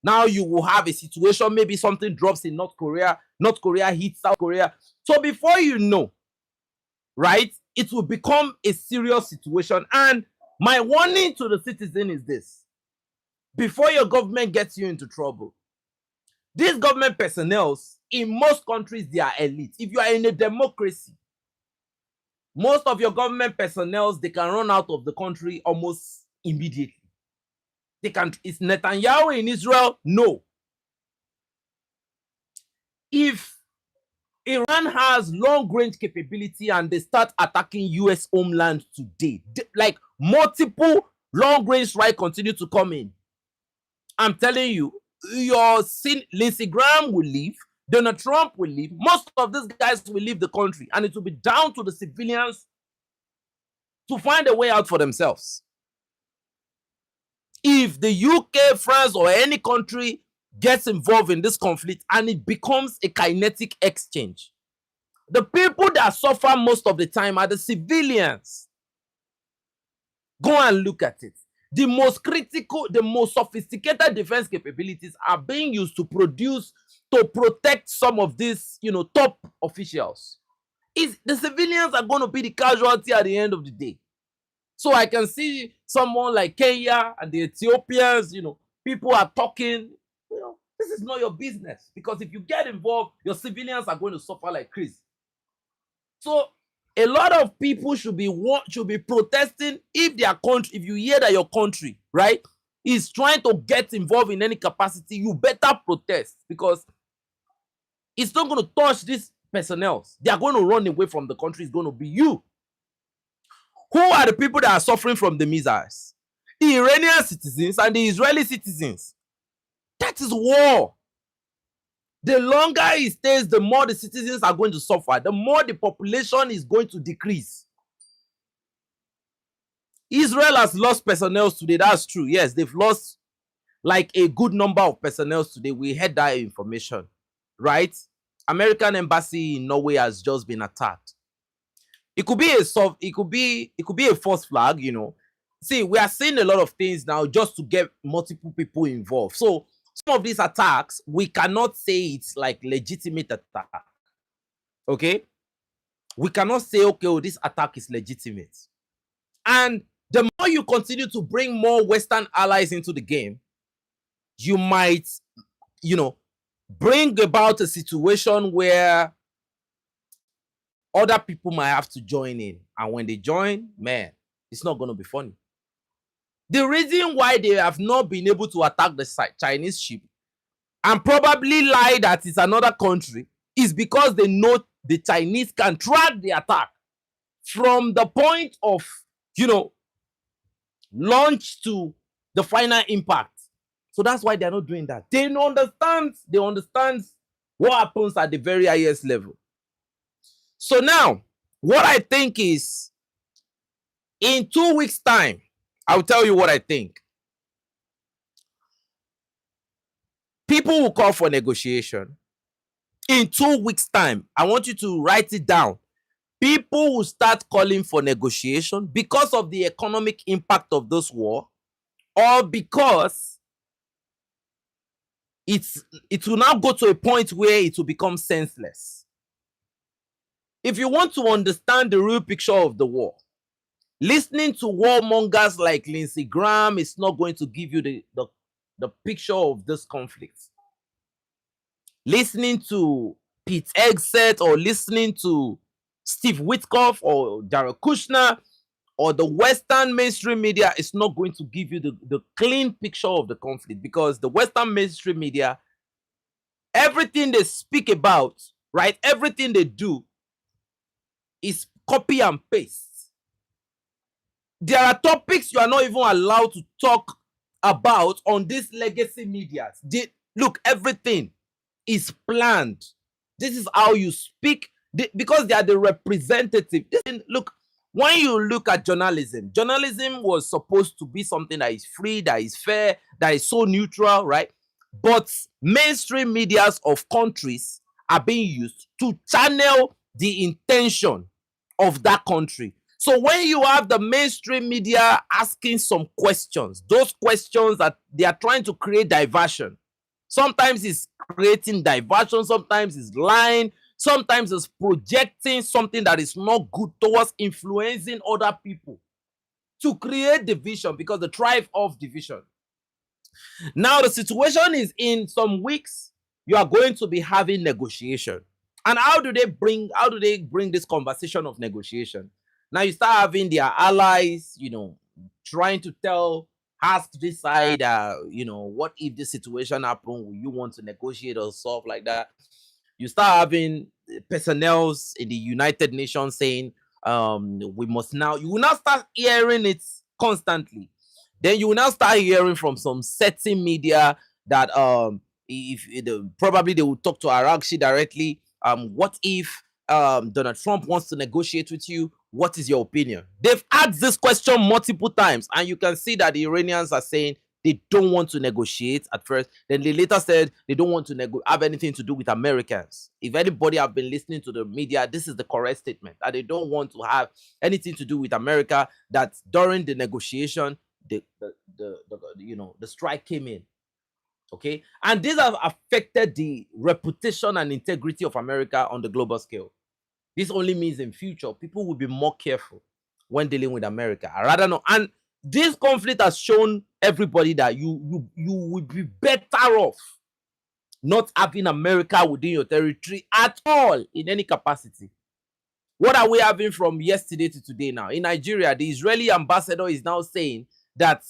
Now you will have a situation, maybe something drops in North Korea hits South Korea. So before you know, right, it will become a serious situation. And my warning to the citizen is this: before your government gets you into trouble, these government personnel, in most countries, they are elite. If you are in a democracy, most of your government personnel, they can run out of the country almost immediately. They can. Is Netanyahu in Israel? No. If Iran has long-range capability and they start attacking U.S. homeland today, like multiple long-range strikes continue to come in, I'm telling you, Lindsey Graham will leave, Donald Trump will leave, most of these guys will leave the country, and it will be down to the civilians to find a way out for themselves. If the UK, France, or any country gets involved in this conflict and it becomes a kinetic exchange, the people that suffer most of the time are the civilians. Go and look at it. The most critical, the most sophisticated defense capabilities are being used to protect some of these, top officials. The civilians are going to be the casualty at the end of the day. So I can see someone like Kenya and the Ethiopians, people are talking, this is not your business. Because if you get involved, your civilians are going to suffer like crazy. So a lot of people should be protesting if you hear that your country, right, is trying to get involved in any capacity, you better protest, because it's not going to touch these personnel. They are going to run away from the country. It's going to be you. Who are the people that are suffering from the missiles? The Iranian citizens and the Israeli citizens. That is war. The longer it stays, the more the citizens are going to suffer. The more the population is going to decrease. Israel has lost personnel today. That's true. Yes, they've lost like a good number of personnel today. We had that information, right? American embassy in Norway has just been attacked. It could be a false flag, See, we are seeing a lot of things now just to get multiple people involved. So some of these attacks, we cannot say it's like legitimate attack. Okay? We cannot say, okay, this attack is legitimate. And the more you continue to bring more Western allies into the game, you might, bring about a situation where other people might have to join in. And when they join, man, it's not going to be funny. The reason why they have not been able to attack the Chinese ship and probably lie that it's another country is because they know the Chinese can track the attack from the point of, launch to the final impact. So that's why they're not doing that. They understand what happens at the very highest level. So now, what I think is, in 2 weeks' time, I'll tell you what I think. People will call for negotiation. In 2 weeks' time, I want you to write it down. People will start calling for negotiation because of the economic impact of this war, or because it will now go to a point where it will become senseless. If you want to understand the real picture of the war, listening to warmongers like Lindsey Graham is not going to give you the picture of this conflict. Listening to Pete Hegseth or listening to Steve Witkoff or Jared Kushner or the Western mainstream media is not going to give you the clean picture of the conflict, because the Western mainstream media, everything they speak about, right, everything they do is copy and paste. There are topics you are not even allowed to talk about on these legacy media. Look, everything is planned. This is how you speak, because they are the representative. Look, when you look at journalism was supposed to be something that is free, that is fair, that is so neutral, right? But mainstream medias of countries are being used to channel the intention of that country. So when you have the mainstream media asking some questions, those questions that they are trying to create diversion. Sometimes it's creating diversion, sometimes it's lying, sometimes it's projecting something that is not good towards influencing other people to create division, because the thrive of division. Now the situation is, in some weeks, you are going to be having negotiation. And how do they bring this conversation of negotiation? Now you start having their allies, trying to ask this side, what if this situation happens? Will you want to negotiate or stuff like that? You start having personnel in the United Nations saying, we must now, you will now start hearing it constantly. Then you will now start hearing from some certain media that probably they will talk to IRGC directly. What if Donald Trump wants to negotiate with you? What is your opinion? They've asked this question multiple times, and you can see that the Iranians are saying they don't want to negotiate at first. Then they later said they don't want to have anything to do with Americans. If anybody have been listening to the media, this is the correct statement, that they don't want to have anything to do with America. That during the negotiation, the strike came in. Okay, and these have affected the reputation and integrity of America on the global scale. This only means in future people will be more careful when dealing with America. I rather know. And this conflict has shown everybody that you would be better off not having America within your territory at all in any capacity. What are we having from yesterday to today now? In Nigeria, the Israeli ambassador is now saying that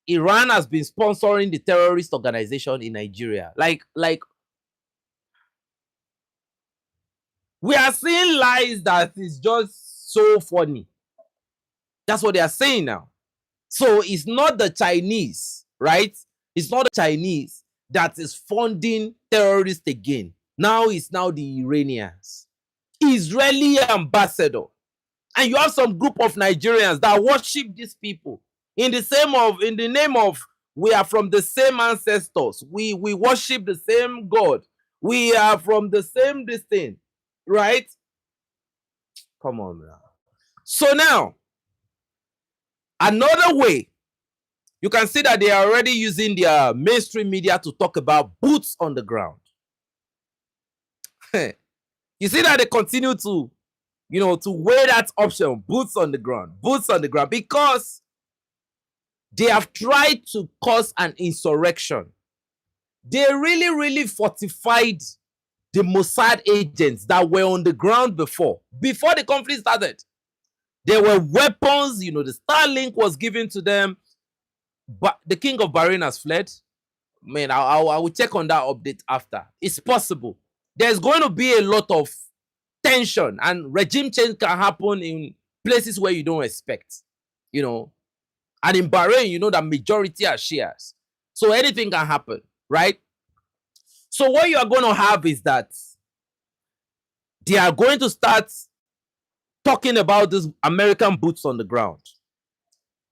Iran has been sponsoring the terrorist organization in Nigeria. Like we are seeing lies that is just so funny. That's what they are saying now. So it's not the Chinese, right? It's not the Chinese that is funding terrorists again. Now it's now the Iranians. Israeli ambassador. And you have some group of Nigerians that worship these people in the name of we are from the same ancestors. We worship the same God. We are from the same thing, right? Come on now. So now, another way, you can see that they are already using their mainstream media to talk about boots on the ground. You see that they continue to, to weigh that option, boots on the ground, because They have tried to cause an insurrection. They really fortified the Mossad agents that were on the ground before the conflict started. There were weapons, you know, the Starlink was given to them, but the king of Bahrain has fled. Man, I will check on that update after. It's possible. There's going to be a lot of tension, and regime change can happen in places where you don't expect, you know. And in Bahrain, you know that majority are Shias. So anything can happen, right? So what you are going to have is that they are going to start talking about these American boots on the ground.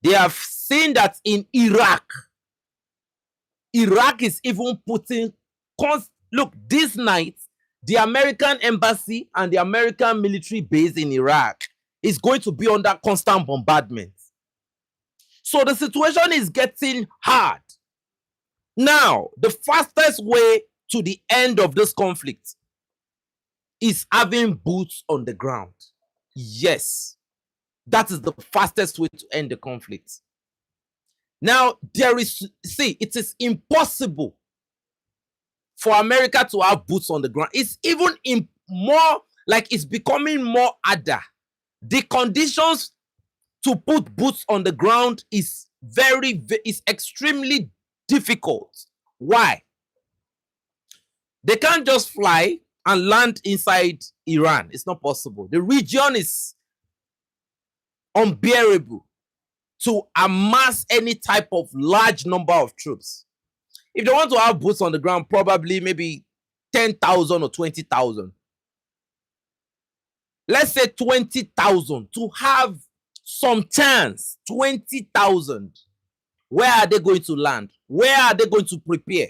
They have seen that in Iraq is even putting... Look, this night, the American embassy and the American military base in Iraq is going to be under constant bombardment. So the situation is getting hard. Now, the fastest way to the end of this conflict is having boots on the ground. Yes, that is the fastest way to end the conflict. Now, it is impossible for America to have boots on the ground. It's even more like it's becoming more harder. The conditions to put boots on the ground is extremely difficult. Why? They can't just fly and land inside Iran. It's not possible. The region is unbearable to amass any type of large number of troops. If they want to have boots on the ground, probably maybe 10,000 or 20,000. Let's say 20,000 to have some chance. 20,000. Where are they going to land? Where are they going to prepare?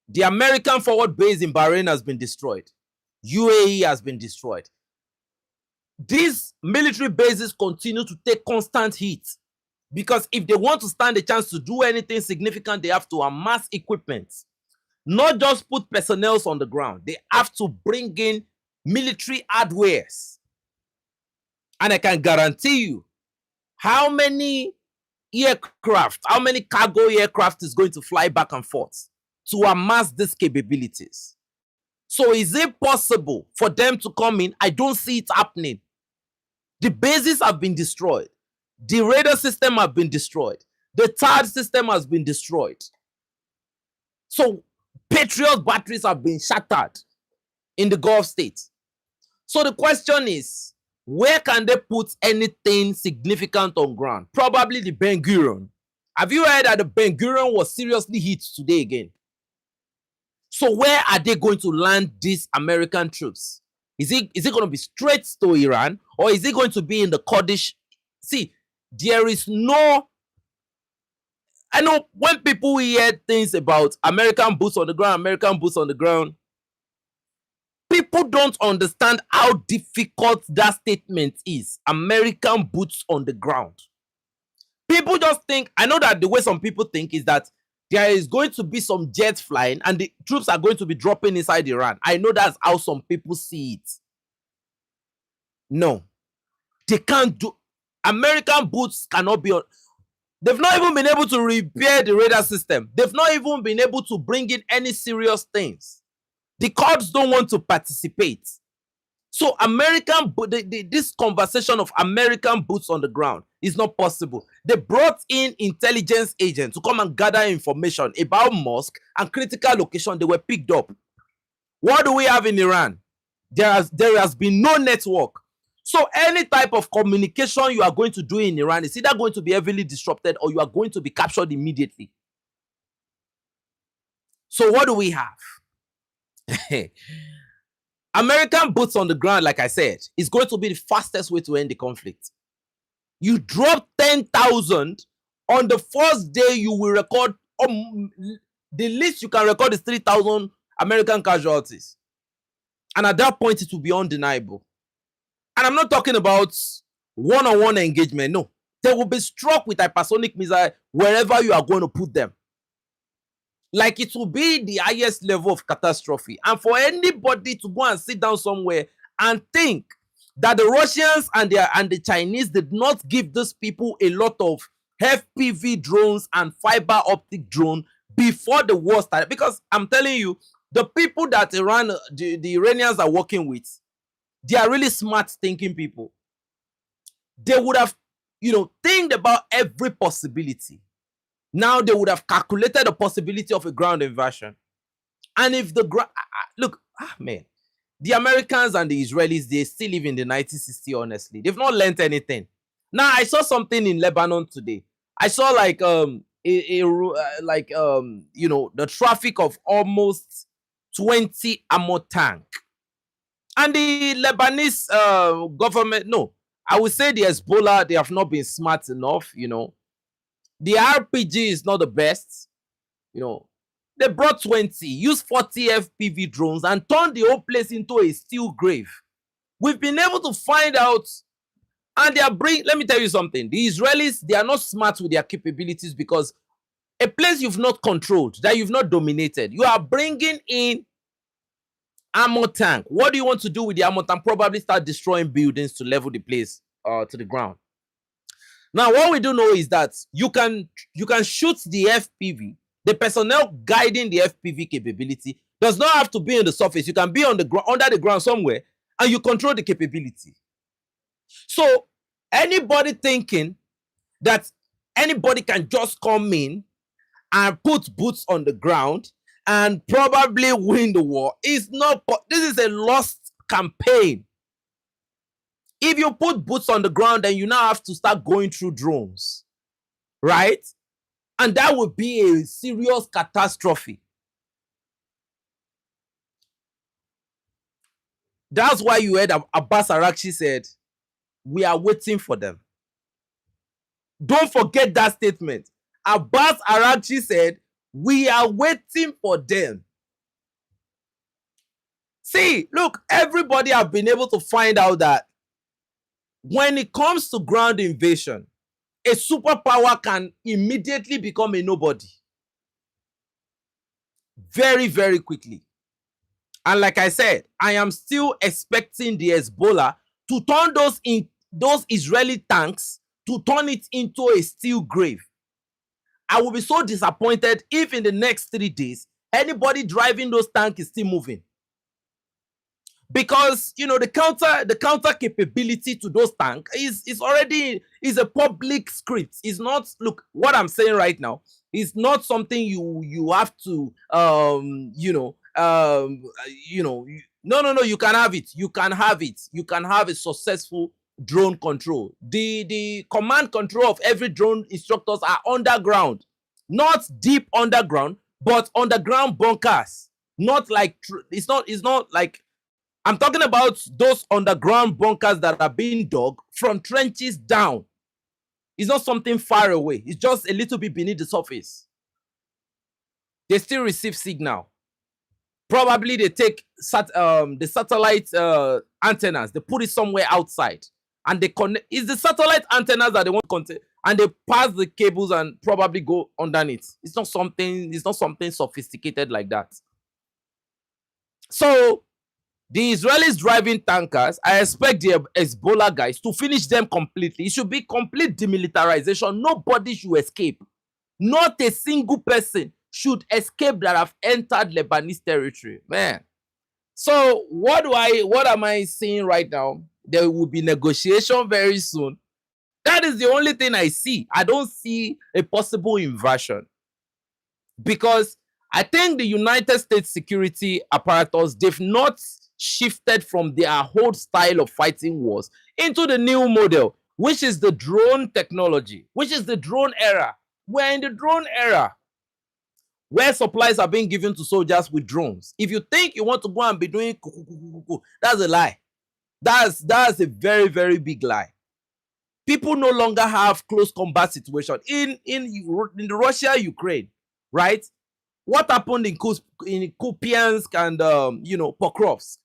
The American forward base in Bahrain has been destroyed. UAE has been destroyed. These military bases continue to take constant heat, because if they want to stand a chance to do anything significant, they have to amass equipment. Not just put personnel on the ground. They have to bring in military hardwares. And I can guarantee you, how many aircraft, how many cargo aircraft is going to fly back and forth to amass these capabilities? So is it possible for them to come in? I don't see it happening. The bases have been destroyed. The radar system has been destroyed. The THAAD system has been destroyed. So Patriot batteries have been shattered in the Gulf states. So the question is, where can they put anything significant on ground? Probably the Ben Gurion. Have you heard that the Ben Gurion was seriously hit today again? So where are they going to land these American troops? Is it going to be straight to Iran, or is it going to be in the Kurdish? See, there is no... I know when people hear things about American boots on the ground, people don't understand how difficult that statement is. American boots on the ground. People just think... I know that the way some people think is that there is going to be some jets flying and the troops are going to be dropping inside Iran. I know that's how some people see it. No. They can't do... American boots cannot be on... They've not even been able to repair the radar system. They've not even been able to bring in any serious things. The Kurds don't want to participate. So this conversation of American boots on the ground is not possible. They brought in intelligence agents to come and gather information about mosque and critical location. They were picked up. What do we have in Iran? There has been no network. So any type of communication you are going to do in Iran is either going to be heavily disrupted or you are going to be captured immediately. So what do we have? American boots on the ground, like I said, is going to be the fastest way to end the conflict. You drop 10,000, on the first day you will record, the least you can record is 3,000 American casualties. And at that point, it will be undeniable. And I'm not talking about one-on-one engagement. No, they will be struck with hypersonic missile wherever you are going to put them. Like it will be the highest level of catastrophe. And for anybody to go and sit down somewhere and think that the Russians and the Chinese did not give these people a lot of FPV drones and fiber optic drone before the war started. Because I'm telling you, the people that Iran, the Iranians are working with, they are really smart thinking people. They would have, think about every possibility. Now they would have calculated the possibility of a ground invasion. And if the ground, look, man, the Americans and the Israelis, they still live in the 1960s, honestly. They've not learned anything. Now, I saw something in Lebanon today. I saw like, the traffic of almost 20 ammo tank. And the Lebanese government, no, I would say the Hezbollah, they have not been smart enough, The RPG is not the best, They brought 20, used 40 FPV drones and turned the whole place into a steel grave. We've been able to find out, and let me tell you something. The Israelis, they are not smart with their capabilities, because a place you've not controlled, that you've not dominated, you are bringing in ammo tank. What do you want to do with the ammo tank? Probably start destroying buildings to level the place to the ground. Now, what we do know is that you can shoot the FPV. The personnel guiding the FPV capability does not have to be on the surface. You can be on the ground, under the ground somewhere, and you control the capability. So anybody thinking that anybody can just come in and put boots on the ground and probably win the war is not. This is a lost campaign. If you put boots on the ground, then you now have to start going through drones, right? And that would be a serious catastrophe. That's why you heard Abbas Arakchi said, we are waiting for them. Don't forget that statement. Abbas Arakchi said, we are waiting for them. See, look, everybody have been able to find out that when it comes to ground invasion, a superpower can immediately become a nobody. Very, very quickly. And like I said, I am still expecting the Hezbollah to turn those Israeli tanks, to turn it into a steel grave. I will be so disappointed if in the next 3 days, anybody driving those tanks is still moving. Because, the counter capability to those tanks is already a public script. It's not, look, what I'm saying right now is not something you have to, no, you can have it. You can have it. You can have a successful drone control. The command control of every drone instructors are underground, not deep underground, but underground bunkers. Not like, it's not like, I'm talking about those underground bunkers that are being dug from trenches down. It's not something far away. It's just a little bit beneath the surface. They still receive signal. Probably they take the satellite antennas. They put it somewhere outside. And they connect. It's the satellite antennas that they want to contain. And they pass the cables and probably go underneath. It's not something sophisticated like that. So the Israelis driving tankers, I expect the Hezbollah guys to finish them completely. It should be complete demilitarization. Nobody should escape. Not a single person should escape that have entered Lebanese territory. Man. So what am I seeing right now? There will be negotiation very soon. That is the only thing I see. I don't see a possible invasion. Because I think the United States security apparatus, they've not shifted from their old style of fighting wars into the new model, which is the drone technology, which is the drone era. We're in the drone era where supplies are being given to soldiers with drones. If you think you want to go and be doing that's a lie. That's a very, very big lie. People no longer have close combat situation in the Russia-Ukraine, right? What happened in Kupiansk and Pokrovsk?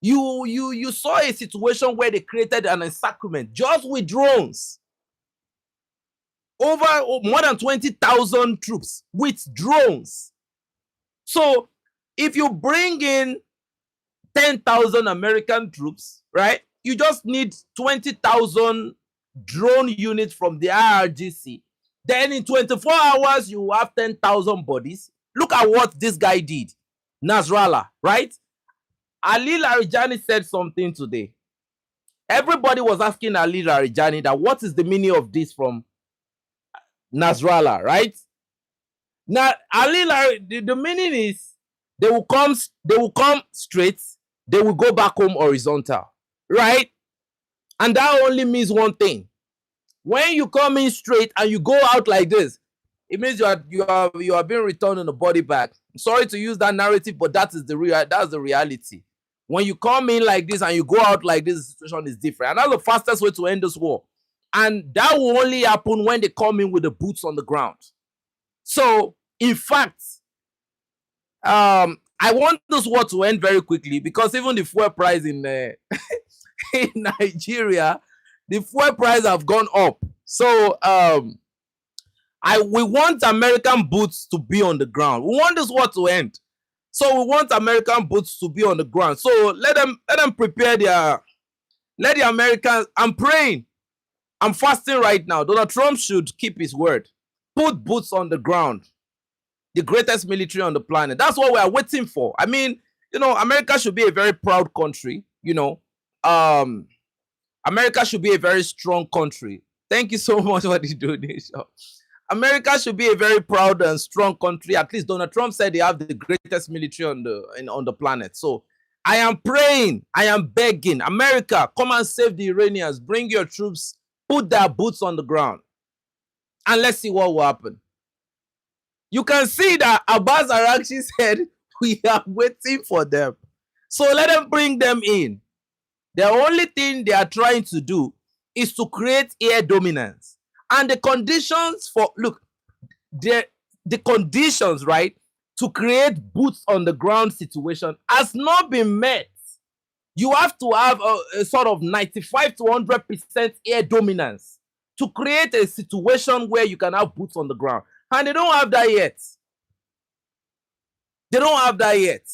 You saw a situation where they created an encirclement just with drones. Over more than 20,000 troops with drones. So if you bring in 10,000 American troops, right? You just need 20,000 drone units from the IRGC Then in 24 hours, you have 10,000 bodies. Look at what this guy did. Nasrallah, right? Ali Larijani said something today. Everybody was asking Ali Larijani that what is the meaning of this from Nasrallah, right? Now, Ali Larijani, the meaning is they will come straight, they will go back home horizontal, right? And that only means one thing. When you come in straight and you go out like this, it means you are being returned in the body bag. I'm sorry to use that narrative, but that's the reality. When you come in like this and you go out like this, the situation is different. And that's the fastest way to end this war. And that will only happen when they come in with the boots on the ground. So, in fact, I want this war to end very quickly because even the fuel price in in Nigeria, the fuel price have gone up. So we want American boots to be on the ground. We want this war to end. So we want American boots to be on the ground. So let them prepare let the Americans. I'm praying. I'm fasting right now. Donald Trump should keep his word. Put boots on the ground. The greatest military on the planet. That's what we are waiting for. I mean, America should be a very proud country. America should be a very strong country. Thank you so much for the donation. America should be a very proud and strong country. At least Donald Trump said they have the greatest military on the planet. So I am praying, I am begging, America, come and save the Iranians. Bring your troops, put their boots on the ground, and let's see what will happen. You can see that Abbas Araghchi said we are waiting for them. So let them bring them in. The only thing they are trying to do is to create air dominance. And the conditions the conditions, right, to create boots on the ground situation has not been met. You have to have a sort of 95 to 100% air dominance to create a situation where you can have boots on the ground. And they don't have that yet. They don't have that yet.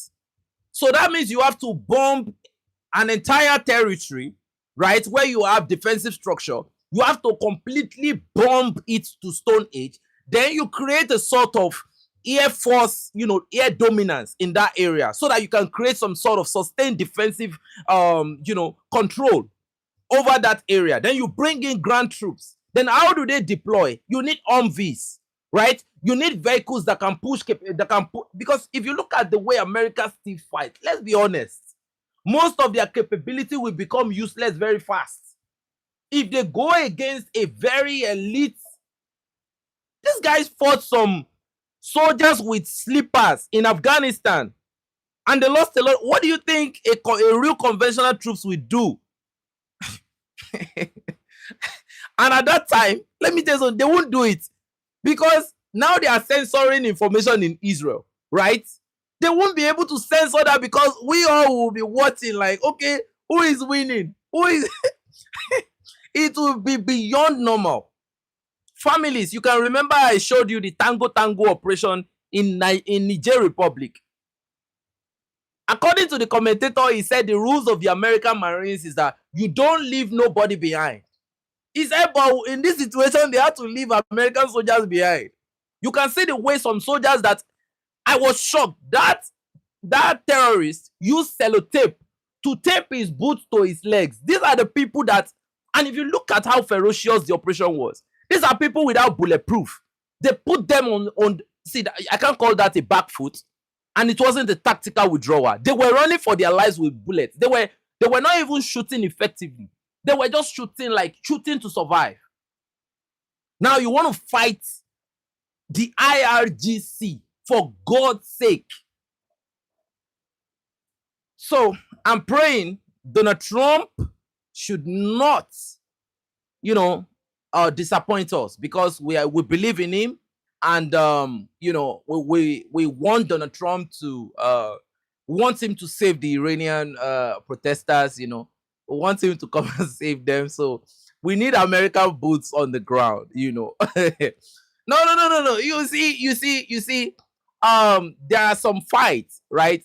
So that means you have to bomb an entire territory, right, where you have defensive structure. You have to completely bomb it to Stone Age. Then you create a sort of air force, air dominance in that area so that you can create some sort of sustained defensive, control over that area. Then you bring in ground troops. Then how do they deploy? You need Humvees, right? You need vehicles that can push, because if you look at the way America still fight, let's be honest, most of their capability will become useless very fast. If they go against a very elite, these guys fought some soldiers with slippers in Afghanistan and they lost a lot. What do you think a real conventional troops will do? And at that time, let me tell you something, they won't do it because now they are censoring information in Israel, right? They won't be able to censor that because we all will be watching like, okay, who is winning? Who is... It will be beyond normal. Families, you can remember I showed you the Tango operation in Niger Republic. According to the commentator, he said the rules of the American Marines is that you don't leave nobody behind. He said, but in this situation, they had to leave American soldiers behind. You can see the way some soldiers that I was shocked that terrorist used sellotape to tape his boots to his legs. These are the people that, and if you look at how ferocious the operation was, these are people without bulletproof. They put them on see, I can't call that a back foot, and it wasn't a tactical withdrawal. They were running for their lives with bullets. They were not even shooting effectively. They were just shooting to survive. Now you want to fight the IRGC, for God's sake. So I'm praying Donald Trump should not, disappoint us because we believe in him, and we want Donald Trump to want him to save the Iranian protesters. We want him to come and save them. So we need American boots on the ground. No. You see. There are some fights, right?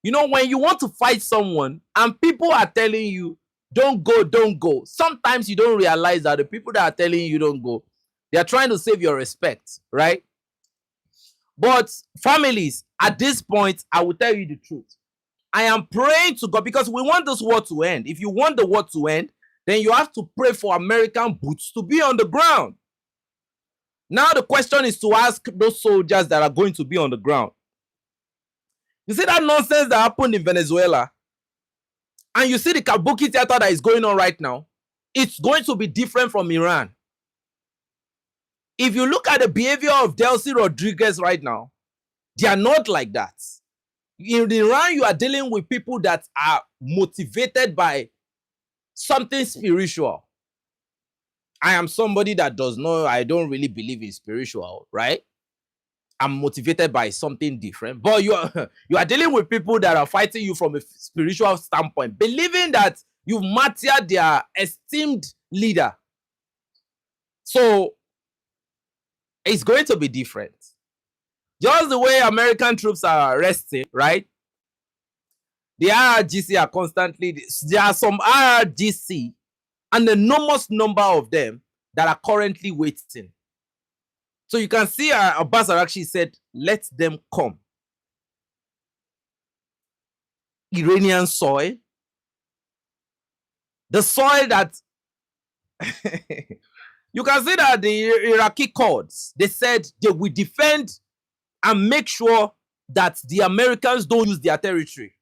When you want to fight someone and people are telling you, don't go. Sometimes you don't realize that the people that are telling you don't go, They are trying to save your respect, right? But families, at this point, I will tell you the truth. I am praying to God because we want this war to end. If you want the war to end, then you have to pray for American boots to be on the ground. Now the question is to ask those soldiers that are going to be on the ground. You see that nonsense that happened in Venezuela? And you see the Kabuki theater that is going on right now? It's going to be different from Iran. If you look at the behavior of Delcy Rodriguez right now, they are not like that. In Iran, you are dealing with people that are motivated by something spiritual. I am somebody that I don't really believe in spiritual, right? I'm motivated by something different. But you are dealing with people that are fighting you from a spiritual standpoint, believing that you've martyred their esteemed leader. So it's going to be different. Just the way American troops are resting, right? The IRGC are constantly, there are some IRGC, an enormous number of them that are currently waiting. So you can see Abbas actually said, let them come. Iranian soil. The soil that you can see that the Iraqi Kurds, they said they will defend and make sure that the Americans don't use their territory.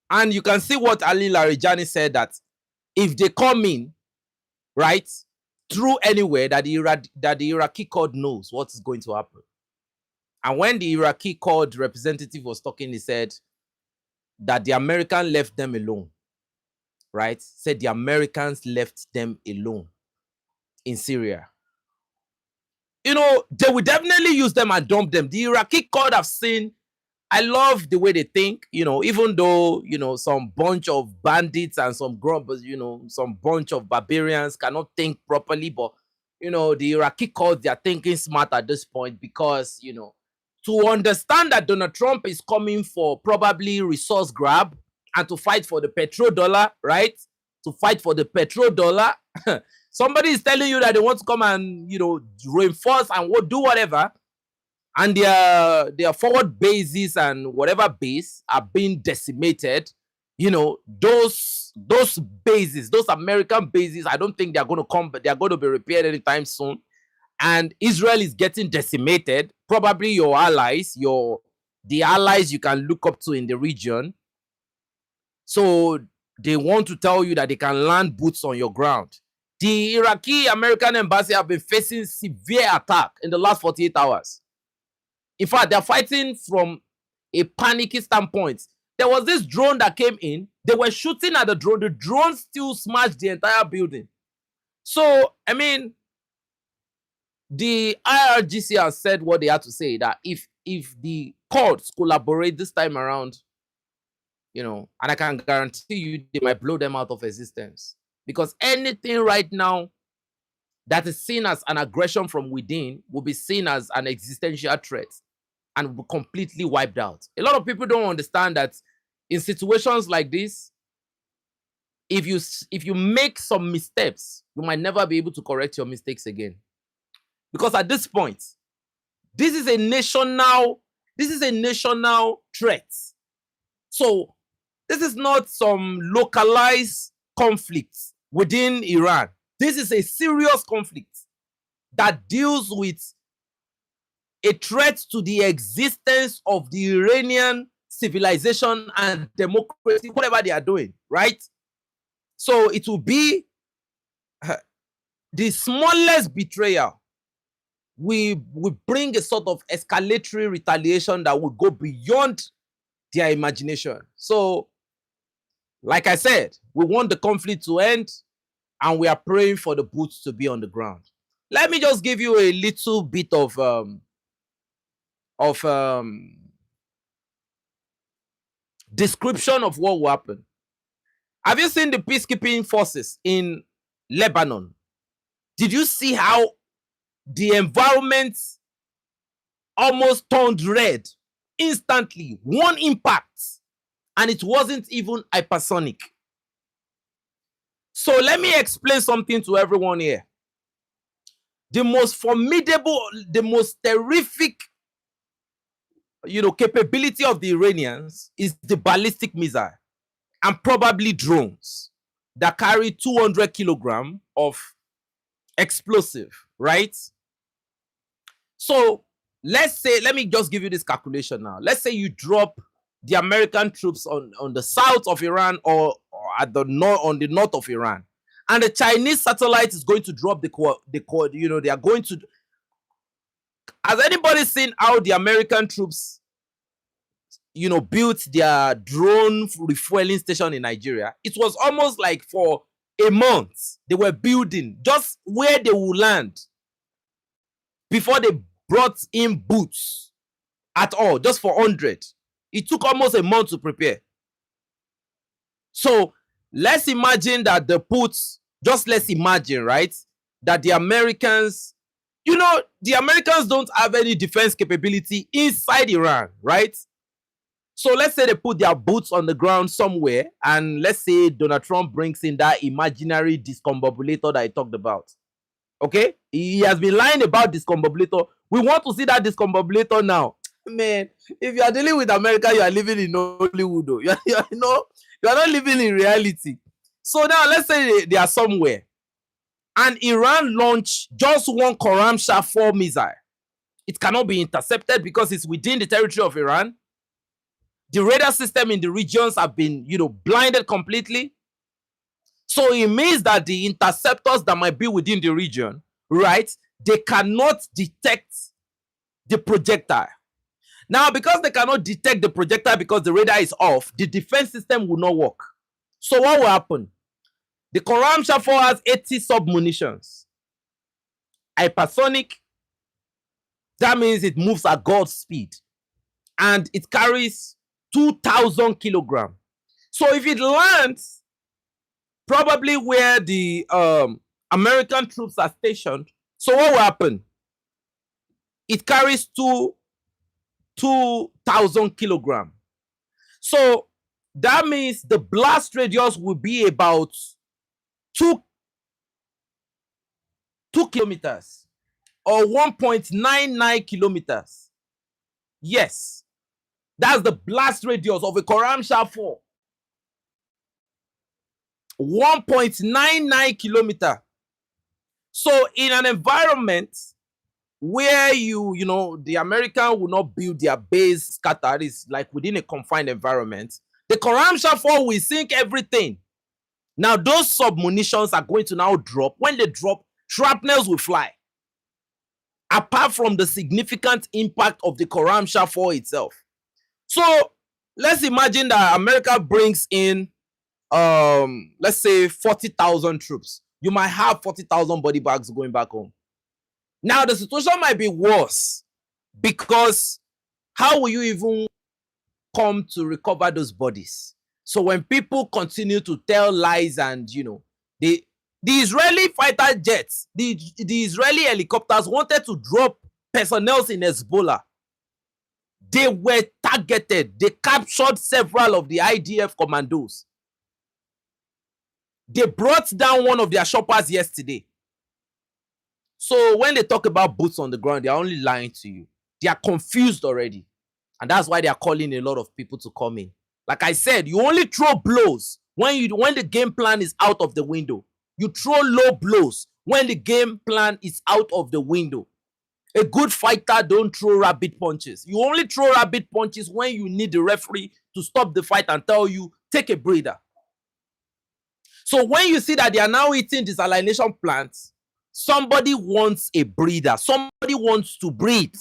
And you can see what Ali Larijani said, that if they come in, right, through anywhere, that the Iraqi Kurd knows what is going to happen. And when the Iraqi Kurd representative was talking, he said that the American left them alone, right? Said the Americans left them alone in Syria. You know, they will definitely use them and dump them. The Iraqi Kurd have seen, I love the way they think, you know, even though, you know, some bunch of bandits and some grumpers, you know, some bunch of barbarians cannot think properly, but, you know, the Iraqi Kurds, they are thinking smart at this point because, you know, to understand that Donald Trump is coming for probably resource grab and to fight for the petrodollar, right? To fight for the petrodollar. Somebody is telling you that they want to come and, you know, reinforce and do whatever. And their forward bases and whatever base are being decimated. You know, those bases, those American bases, I don't think they're going to come, but they're going to be repaired anytime soon. And Israel is getting decimated. Probably your allies, the allies you can look up to in the region. So they want to tell you that they can land boots on your ground. The Iraqi American embassy have been facing severe attack in the last 48 hours. In fact, they're fighting from a panicky standpoint. There was this drone that came in. They were shooting at the drone. The drone still smashed the entire building. So, I mean, the IRGC has said what they had to say, that if the courts collaborate this time around, you know, and I can guarantee you they might blow them out of existence. Because anything right now that is seen as an aggression from within will be seen as an existential threat and will be completely wiped out. A lot of people don't understand that in situations like this, if you make some missteps, you might never be able to correct your mistakes again. Because at this point, this is a national threat. So this is not some localized conflict within Iran. This is a serious conflict that deals with a threat to the existence of the Iranian civilization and democracy, whatever they are doing, right? So it will be the smallest betrayal. We bring a sort of escalatory retaliation that will go beyond their imagination. So, like I said, we want the conflict to end, and we are praying for the boots to be on the ground. Let me just give you a little bit of description of what will happen. Have you seen the peacekeeping forces in Lebanon? Did you see how the environment almost turned red instantly? One impact, and it wasn't even hypersonic. So let me explain something to everyone here. The most formidable, the most terrific, capability of the Iranians is the ballistic missile and probably drones that carry 200 kilograms of explosive, right? So let's say, let me just give you this calculation now. Let's say you drop the American troops on the south of Iran or at the north, on the north of Iran, and the Chinese satellite is going to drop the they are going to. Has anybody seen how the American troops, built their drone refueling station in Nigeria? It was almost like for a month they were building just where they will land before they brought in boots at all, just for 100. It took almost a month to prepare. So let's imagine that let's imagine, right, that the Americans, the Americans don't have any defense capability inside Iran, right? So let's say they put their boots on the ground somewhere, and let's say Donald Trump brings in that imaginary discombobulator that I talked about. Okay? He has been lying about discombobulator. We want to see that discombobulator now. Man, if you are dealing with America, you are living in Hollywood. You are not living in reality. So now let's say they are somewhere, and Iran launch just one Qaram Shah 4 missile. It cannot be intercepted because it's within the territory of Iran. The radar system in the regions have been, blinded completely. So it means that the interceptors that might be within the region, right, they cannot detect the projectile. Now, because they cannot detect the projectile because the radar is off, the defense system will not work. So what will happen? The Qaram Shah 4 has 80 sub-munitions. Hypersonic, that means it moves at God's speed. And it carries 2,000 kilograms. So if it lands probably where the American troops are stationed, so what will happen? It carries 2,000 kilograms. So that means the blast radius will be about 2 kilometers or 1.99 kilometers. Yes, that's the blast radius of a Qaram Shah 4. 1.99 kilometer. So in an environment where the American will not build their base scattered, is like within a confined environment, the Qaram Shah 4 will sink everything. Now those sub-munitions are going to now drop. When they drop, shrapnels will fly. Apart from the significant impact of the Qaram Shah 4 itself. So let's imagine that America brings in let's say 40,000 troops. You might have 40,000 body bags going back home. Now the situation might be worse, because how will you even come to recover those bodies? So when people continue to tell lies and the Israeli fighter jets, the Israeli helicopters wanted to drop personnel in Hezbollah. They were targeted. They captured several of the IDF commandos. They brought down one of their shoppers yesterday. So when they talk about boots on the ground, they are only lying to you. They are confused already. And that's why they are calling a lot of people to come in. Like I said, you only throw blows when the game plan is out of the window. You throw low blows when the game plan is out of the window. A good fighter don't throw rabbit punches. You only throw rabbit punches when you need the referee to stop the fight and tell you, take a breather. So when you see that they are now eating desalination plants, somebody wants a breather. Somebody wants to breathe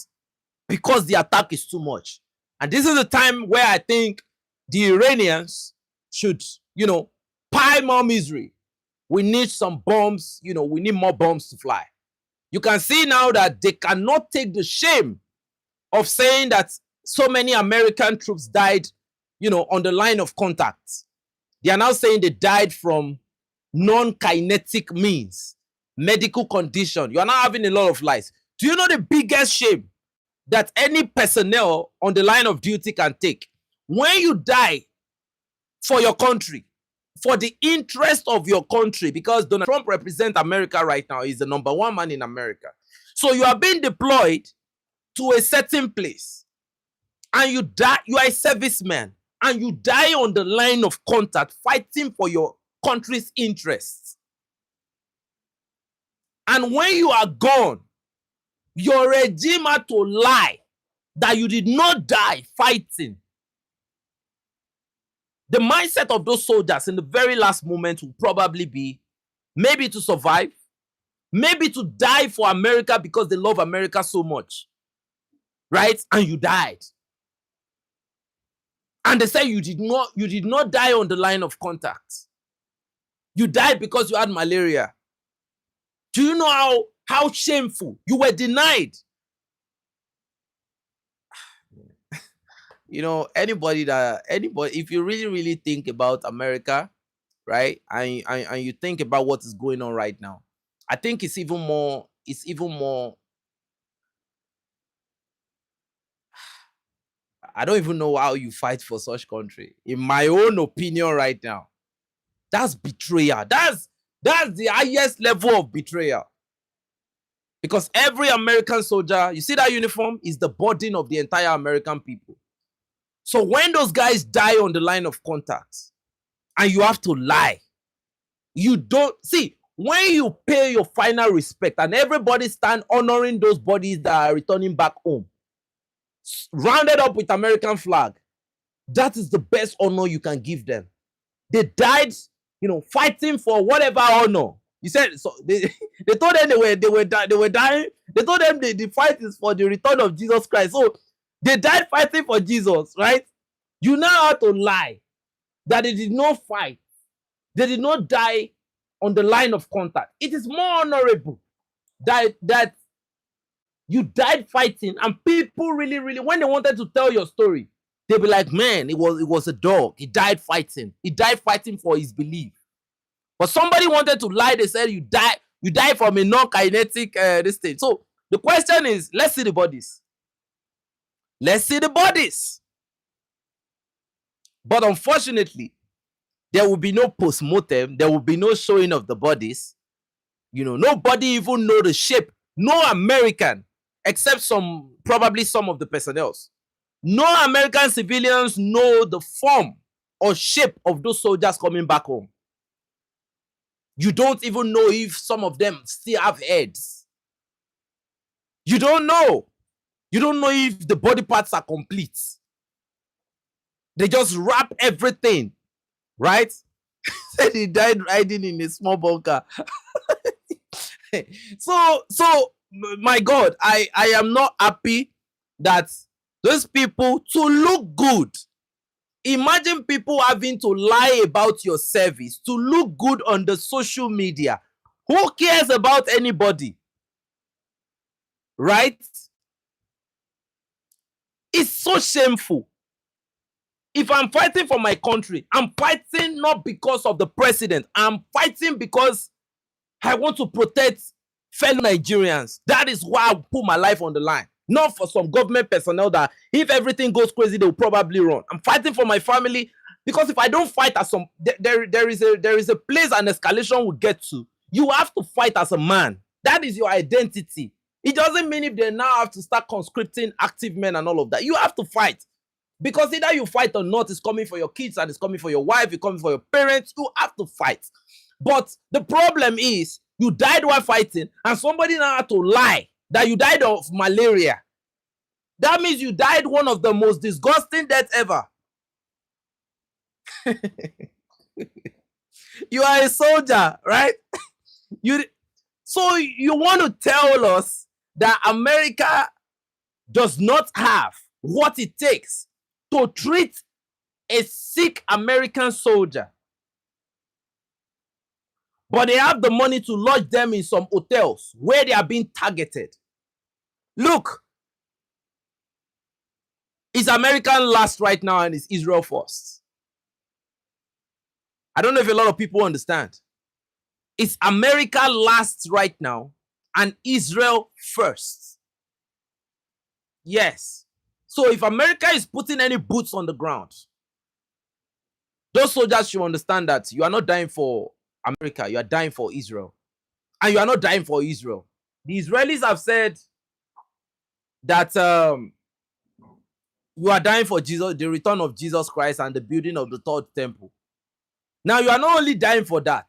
because the attack is too much. And this is the time where I think the Iranians should, pile more misery. We need some bombs, we need more bombs to fly. You can see now that they cannot take the shame of saying that so many American troops died, on the line of contact. They are now saying they died from non-kinetic means, medical condition. You are now having a lot of lies. Do you know the biggest shame that any personnel on the line of duty can take? When you die for your country, for the interest of your country, because Donald Trump represents America right now. He's the #1 man in America. So you are being deployed to a certain place and you die. You are a serviceman and you die on the line of contact fighting for your country's interests. And when you are gone, your regime had to lie that you did not die fighting. The mindset of those soldiers in the very last moment will probably be maybe to survive, maybe to die for America because they love America so much, right? And you died. And they say you did not die on the line of contact. You died because you had malaria. Do you know how shameful? You were denied. You know, anybody, if you really think about America, right, and you think about what is going on right now, I think it's even more, I don't even know how you fight for such country. In my own opinion right now, that's betrayal. That's the highest level of betrayal. Because every American soldier, you see that uniform, is the burden of the entire American people. So when those guys die on the line of contact and you have to lie, you don't see, when you pay your final respect and everybody stand honoring those bodies that are returning back home, rounded up with American flag, that is the best honor you can give them. They died, you know, fighting for whatever honor. You said so. They told them they were dying. They told them the fight is for the return of Jesus Christ. So they died fighting for Jesus, right? You now have to lie that they did not fight. They did not die on the line of contact. It is more honorable that you died fighting, and people really, when they wanted to tell your story, they'd be like, man, it was a dog. He died fighting. He died fighting for his belief. But somebody wanted to lie. They said you died from a non-kinetic this thing. So the question is, let's see the bodies. Let's see the bodies. But unfortunately, there will be no post-mortem. There will be no showing of the bodies. You know, nobody even know the shape. No American, except probably some of the personnel. No American civilians know the form or shape of those soldiers coming back home. You don't even know if some of them still have heads. You don't know. You don't know if the body parts are complete. They just wrap everything, right? Said he died riding in a small bunker. So my God, I am not happy that those people, to look good. Imagine people having to lie about your service to look good on the social media. Who cares about anybody? Right? It's so shameful. If I'm fighting for my country, I'm fighting not because of the president. I'm fighting because I want to protect fellow Nigerians. That is why I put my life on the line. Not for some government personnel that if everything goes crazy, they'll probably run. I'm fighting for my family, because if I don't fight as some, there is a place an escalation will get to. You have to fight as a man. That is your identity. It doesn't mean if they now have to start conscripting active men and all of that. You have to fight. Because either you fight or not, it's coming for your kids and it's coming for your wife, it's coming for your parents. You have to fight. But the problem is, you died while fighting, and somebody now had to lie that you died of malaria. That means you died one of the most disgusting deaths ever. You are a soldier, right? So you want to tell us that America does not have what it takes to treat a sick American soldier, but they have the money to lodge them in some hotels where they are being targeted. Look, it's American last right now and it's Israel first. I don't know if a lot of people understand. It's America last right now and Israel first. Yes. So if America is putting any boots on the ground, Those soldiers should understand that you are not dying for America, you are dying for Israel. And you are not dying for Israel. The Israelis have said that you are dying for Jesus, the return of Jesus Christ and the building of the third temple. Now, you are not only dying for that,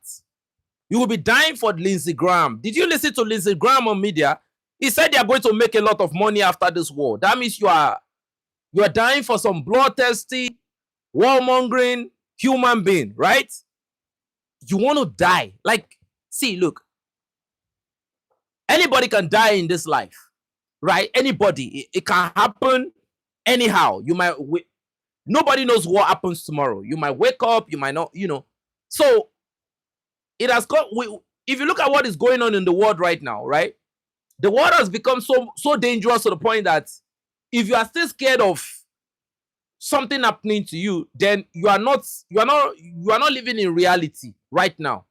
you will be dying for Lindsey Graham. Did you listen to Lindsey Graham on media? He said they are going to make a lot of money after this war. That means you are dying for some bloodthirsty, warmongering human being, right? You want to die. Like, see, look, anybody can die in this life, right? Anybody. It can happen anyhow. You might, nobody knows what happens tomorrow. You might wake up, you might not, So it has got, if you look at what is going on in the world right now, right? The world has become so dangerous to the point that if you are still scared of something happening to you, then you are not living in reality right now.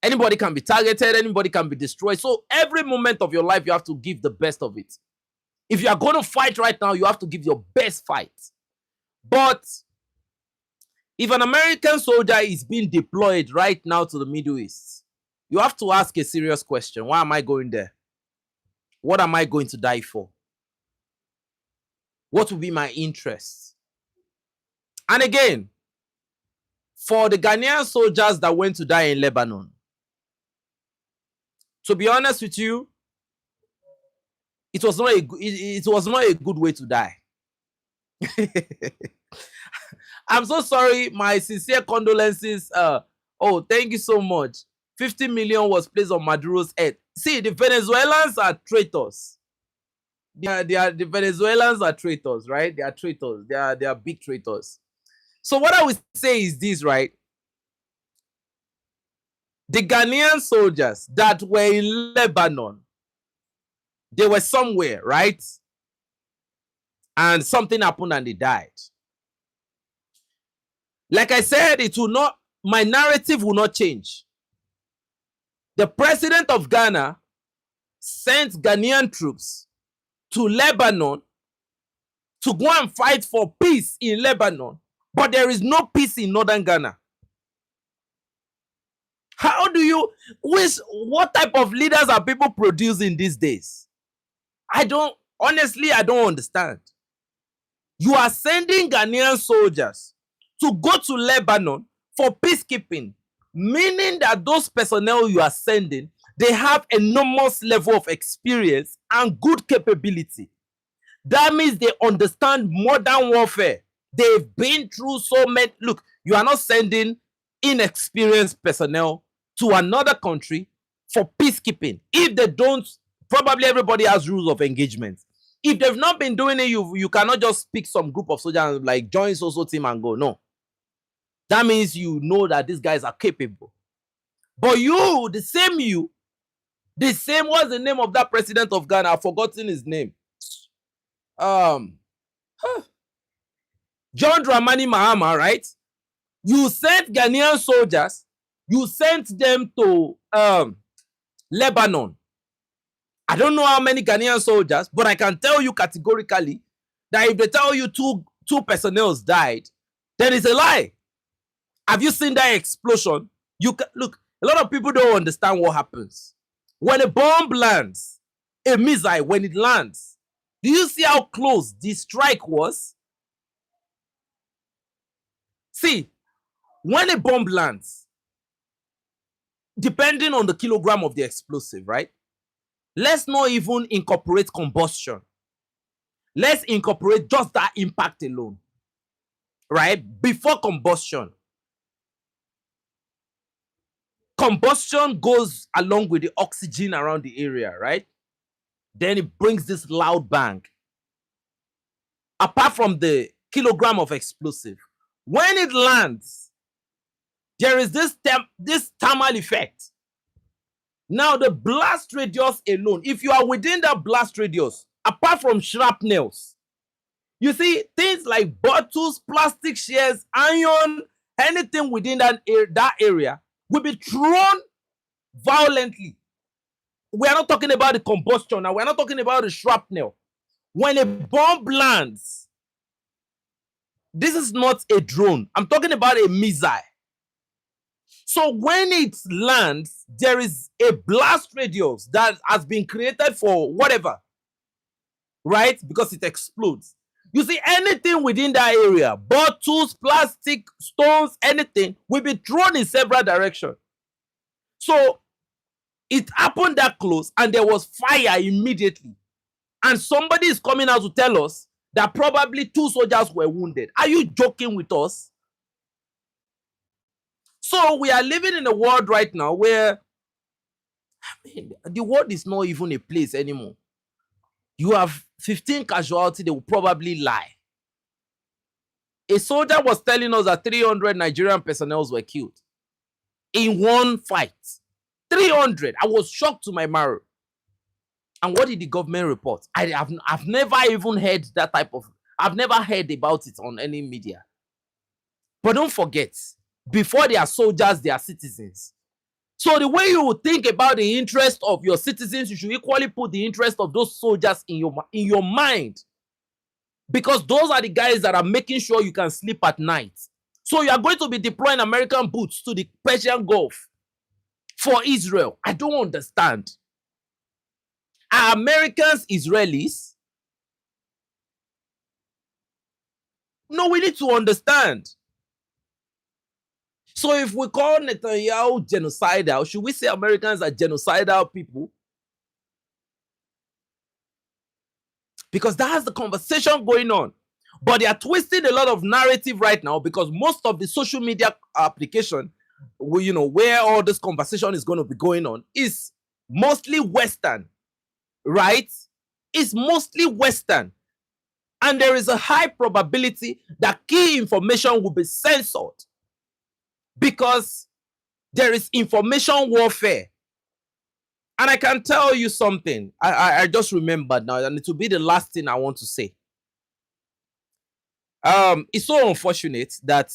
Anybody can be targeted, anybody can be destroyed. So every moment of your life, you have to give the best of it. If you are going to fight right now, you have to give your best fight. But if an American soldier is being deployed right now to the Middle East, you have to ask a serious question. Why am I going there? What am I going to die for? What will be my interest? And again, for the Ghanaian soldiers that went to die in Lebanon, to be honest with you, it was not a good way to die. I'm so sorry. My sincere condolences. Oh, thank you so much. 50 million was placed on Maduro's head. See, the Venezuelans are traitors. The Venezuelans are traitors, right? They are traitors. They are big traitors. So what I would say is this, right? The Ghanaian soldiers that were in Lebanon, they were somewhere, right? And something happened and they died. Like I said, my narrative will not change. The president of Ghana sent Ghanaian troops to Lebanon to go and fight for peace in Lebanon, but there is no peace in northern Ghana. What type of leaders are people producing these days? Honestly, I don't understand. You are sending Ghanaian soldiers to go to Lebanon for peacekeeping, meaning that those personnel you are sending, they have enormous level of experience and good capability. That means they understand modern warfare. They've been through so many. Look, you are not sending inexperienced personnel to another country for peacekeeping. If they don't, probably everybody has rules of engagement. If they've not been doing it, you cannot just pick some group of soldiers like join so team and go. No. That means you know that these guys are capable. But the same, what's the name of that president of Ghana? I've forgotten his name. John Dramani Mahama, right? You sent Ghanaian soldiers, you sent them to Lebanon. I don't know how many Ghanaian soldiers, but I can tell you categorically that if they tell you two personnel died, then it's a lie. Have you seen that explosion? Look, a lot of people don't understand what happens. When a bomb lands, a missile, when it lands, do you see how close the strike was? See, when a bomb lands, depending on the kilogram of the explosive, right? Let's not even incorporate combustion. Let's incorporate just that impact alone, right? Before combustion. Combustion goes along with the oxygen around the area, right? Then it brings this loud bang. Apart from the kilogram of explosive, when it lands, there is this thermal effect. Now, the blast radius alone, if you are within that blast radius, apart from shrapnels, you see things like bottles, plastic shells, iron, anything within that area will be thrown violently. We are not talking about the combustion now. We're not talking about the shrapnel. When a bomb lands, This is not a drone. I'm talking about a missile. So when it lands, there is a blast radius that has been created for whatever, right? Because it explodes. You see, anything within that area, bottles, plastic, stones, anything, will be thrown in several directions. So it happened that close, and there was fire immediately. And somebody is coming out to tell us that probably 2 soldiers were wounded. Are you joking with us? So we are living in a world right now where, I mean, the world is not even a place anymore. You have 15 casualties, they will probably lie. A soldier was telling us that 300 Nigerian personnel were killed in one fight. 300. I was shocked to my marrow. And what did the government report? I've never even heard that type of, I've never heard about it on any media. But don't forget, before they are soldiers, they are citizens. So the way you think about the interest of your citizens, you should equally put the interest of those soldiers in your mind. Because those are the guys that are making sure you can sleep at night. So you are going to be deploying American boots to the Persian Gulf for Israel. I don't understand. Are Americans Israelis? No, we need to understand. So if we call Netanyahu genocidal, should we say Americans are genocidal people? Because that's the conversation going on. But they are twisting a lot of narrative right now because most of the social media application, you know, where all this conversation is going to be going on is mostly Western, right? It's mostly Western. And there is a high probability that key information will be censored because there is information warfare. And I can tell you something. I just remembered now, and it will be the last thing I want to say. It's so unfortunate that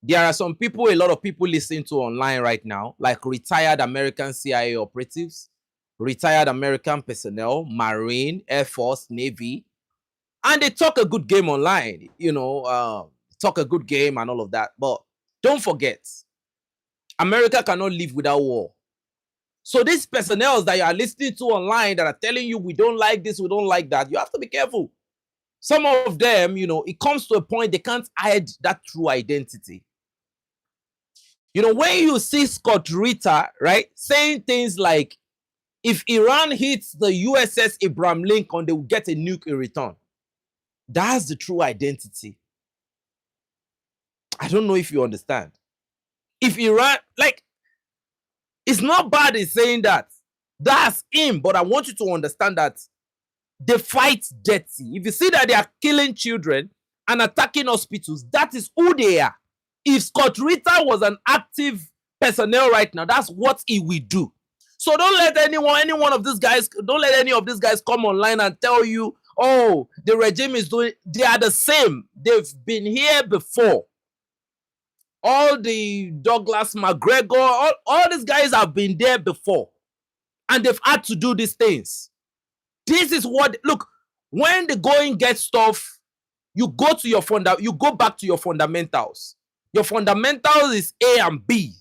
there are some people, a lot of people listening to online right now, like retired American CIA operatives, retired American personnel, Marine, Air Force, Navy, and they talk a good game online, you know, talk a good game and all of that. But don't forget, America cannot live without war. So these personnel that you are listening to online that are telling you we don't like this, we don't like that, you have to be careful. Some of them, you know, it comes to a point they can't hide that true identity. You know, when you see Scott Ritter, right, saying things like, if Iran hits the USS Abraham Lincoln, they will get a nuke in return. That's the true identity. I don't know if you understand. If Iran, like, it's not bad in saying that. That's him. But I want you to understand that they fight dirty. If you see that they are killing children and attacking hospitals, that is who they are. If Scott Ritter was an active personnel right now, that's what he will do. So don't let any one of these guys, don't let any of these guys come online and tell you, oh, the regime is doing, they are the same. They've been here before. All the Douglas McGregor, all these guys have been there before. And they've had to do these things. This is what, look, when the going gets tough, you go back to your fundamentals. Your fundamentals is A and B.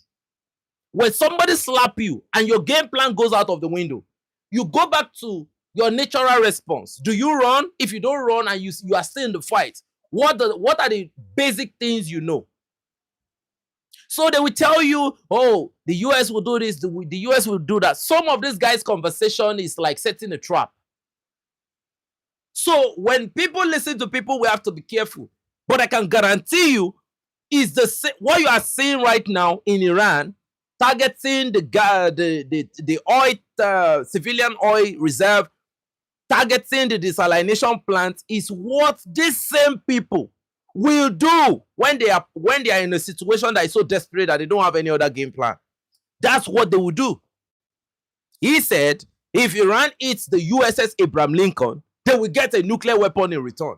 When somebody slap you and your game plan goes out of the window, you go back to your natural response. Do you run? If you don't run and you are still in the fight, what are the basic things you know? So they will tell you, oh, the US will do this, the US will do that. Some of this guy's conversation is like setting a trap. So when people listen to people, we have to be careful. But I can guarantee you, is what you are seeing right now in Iran, targeting the oil, civilian oil reserve, targeting the desalination plant, is what these same people will do when they are in a situation that is so desperate that they don't have any other game plan. That's what they will do. He said, if Iran hits the USS Abraham Lincoln, they will get a nuclear weapon in return.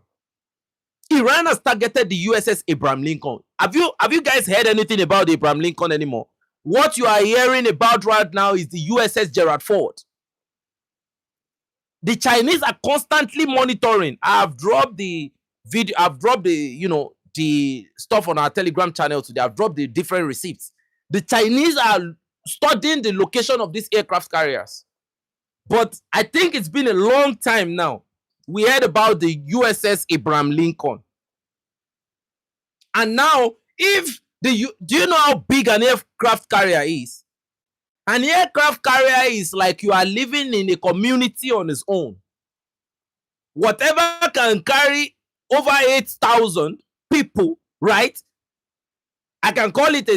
Iran has targeted the USS Abraham Lincoln. Have you guys heard anything about the Abraham Lincoln anymore? What you are hearing about right now is the USS Gerald Ford. The Chinese are constantly monitoring. I have dropped the video. I've dropped the stuff on our Telegram channel today. I've dropped the different receipts. The Chinese are studying the location of these aircraft carriers. But I think it's been a long time now. We heard about the USS Abraham Lincoln. And now, do you know how big an aircraft carrier is? An aircraft carrier is like you are living in a community on its own. Whatever can carry over 8,000 people, right? I can call it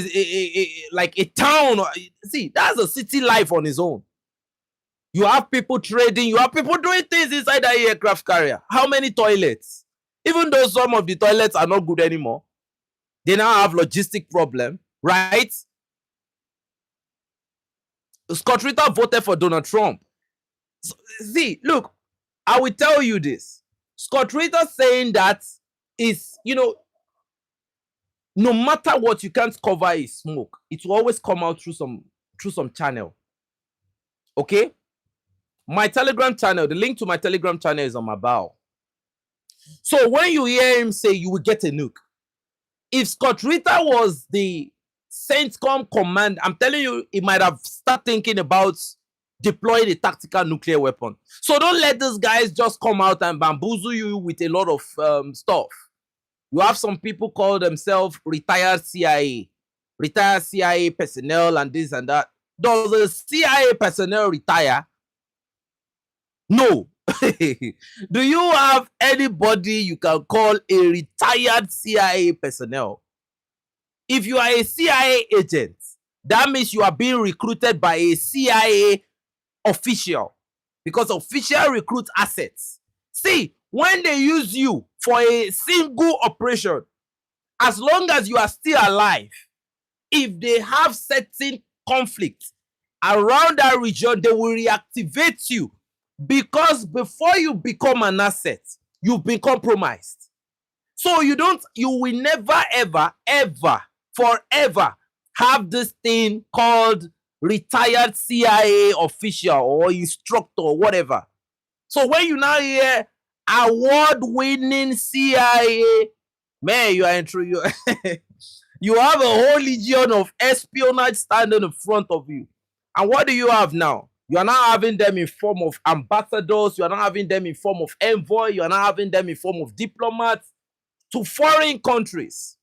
like a town. See, that's a city life on its own. You have people trading. You have people doing things inside that aircraft carrier. How many toilets? Even though some of the toilets are not good anymore, they now have logistic problem, right? Scott Ritter voted for Donald Trump. So, see, look, I will tell you this. Scott Ritter saying that is, no matter what, you can't cover a smoke. It will always come out through some channel. Okay? My Telegram channel, the link to my Telegram channel is on my bio. So when you hear him say you will get a nuke, if Scott Ritter was the CENTCOM command, I'm telling you, he might have started thinking about deploying a tactical nuclear weapon. So don't let these guys just come out and bamboozle you with a lot of stuff. You have some people call themselves retired CIA personnel and this and that. Does the CIA personnel retire? No. Do you have anybody you can call a retired CIA personnel? If you are a CIA agent, that means you are being recruited by a CIA official, because official recruit assets. See, when they use you for a single operation, as long as you are still alive, if they have certain conflicts around that region, they will reactivate you, because before you become an asset, you've been compromised. So you will never, ever, ever, forever have this thing called retired CIA official or instructor or whatever. So when you now hear award-winning CIA, man, you are in true. You have a whole legion of espionage standing in front of you. And what do you have now? You are now having them in form of ambassadors. You are now having them in form of envoy. You are now having them in form of diplomats to foreign countries.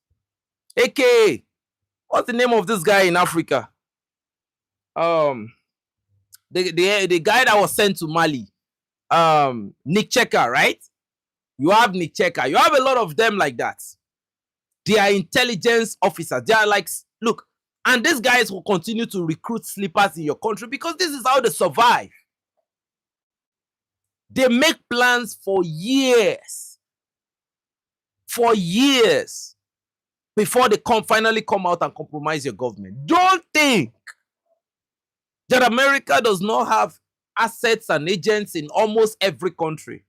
AKA, what's the name of this guy in Africa? The guy that was sent to Mali, Nick Checker, right? You have Nick Checker. You have a lot of them like that. They are intelligence officers. They are like, look, and these guys will continue to recruit sleepers in your country because this is how they survive. They make plans for years. For years. Before they finally come out and compromise your government. Don't think that America does not have assets and agents in almost every country.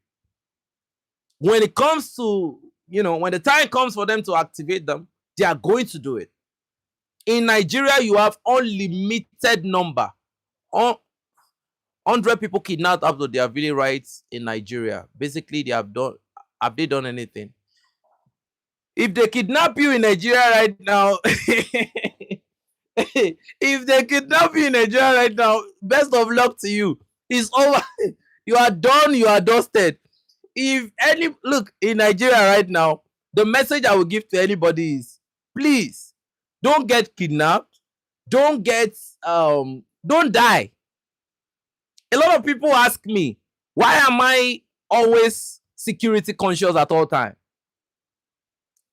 When it comes to, when the time comes for them to activate them, they are going to do it. In Nigeria, you have unlimited number. 100 people kidnapped after their village rights in Nigeria. Basically, have they done anything? If they kidnap you in Nigeria right now, if they kidnap you in Nigeria right now, best of luck to you. It's over. You are done. You are dusted. Look, in Nigeria right now, the message I will give to anybody is, please, don't get kidnapped. Don't die. A lot of people ask me, why am I always security conscious at all times?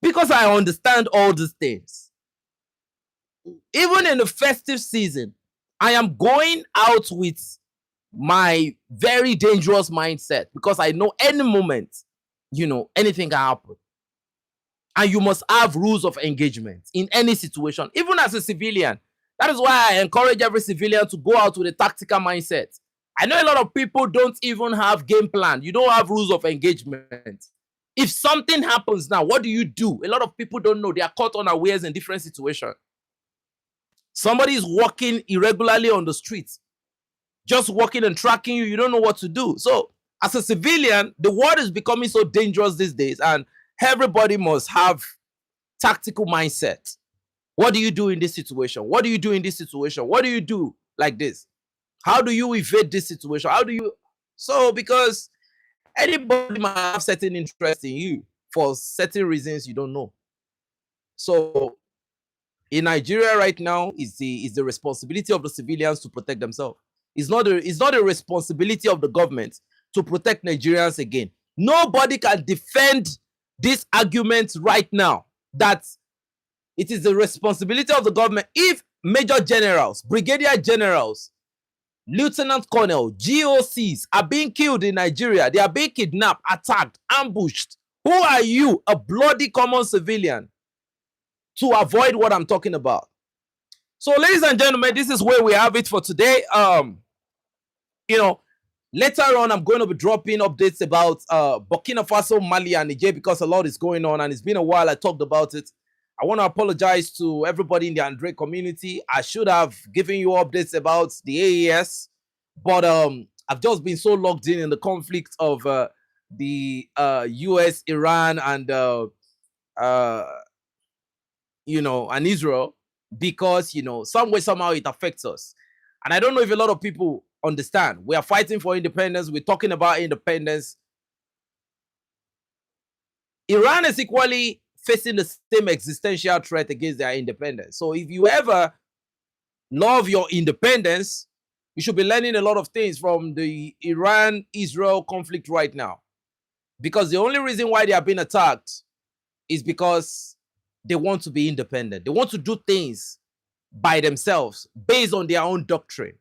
Because I understand all these things. Even in the festive season, I am going out with my very dangerous mindset because I know any moment, anything can happen. And you must have rules of engagement in any situation, even as a civilian. That is why I encourage every civilian to go out with a tactical mindset. I know a lot of people don't even have game plan. You don't have rules of engagement. If something happens now, what do you do? A lot of people don't know. They are caught unawares in different situations. Somebody is walking irregularly on the streets, just walking and tracking you. You don't know what to do. So as a civilian, the world is becoming so dangerous these days. And everybody must have tactical mindset. What do you do in this situation? What do you do in this situation? What do you do like this? How do you evade this situation? How do you... So, because anybody might have certain interest in you for certain reasons you don't know. So, in Nigeria right now, is the responsibility of the civilians to protect themselves. It's not a responsibility of the government to protect Nigerians again. Nobody can defend this argument right now that it is the responsibility of the government. If major generals, brigadier generals, lieutenant colonel, GOCs are being killed in Nigeria, they are being kidnapped, attacked, ambushed. Who are you, a bloody common civilian, to avoid what I'm talking about? So, ladies and gentlemen, this is where we have it for today. You know, later on, I'm going to be dropping updates about Burkina Faso, Mali, and Niger, because a lot is going on, and it's been a while I talked about it. I want to apologize to everybody in the Andre community. I should have given you updates about the AES, but I've just been so locked in the conflict of the US, Iran, and you know, and Israel, because, you know, some way, somehow it affects us. And I don't know if a lot of people understand. We are fighting for independence. We're talking about independence. Iran is equally facing the same existential threat against their independence. So if you ever love your independence, you should be learning a lot of things from the Iran-Israel conflict right now. Because the only reason why they are being attacked is because they want to be independent. They want to do things by themselves based on their own doctrine.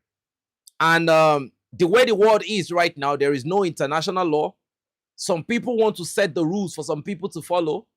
And the way the world is right now, there is no international law. Some people want to set the rules for some people to follow.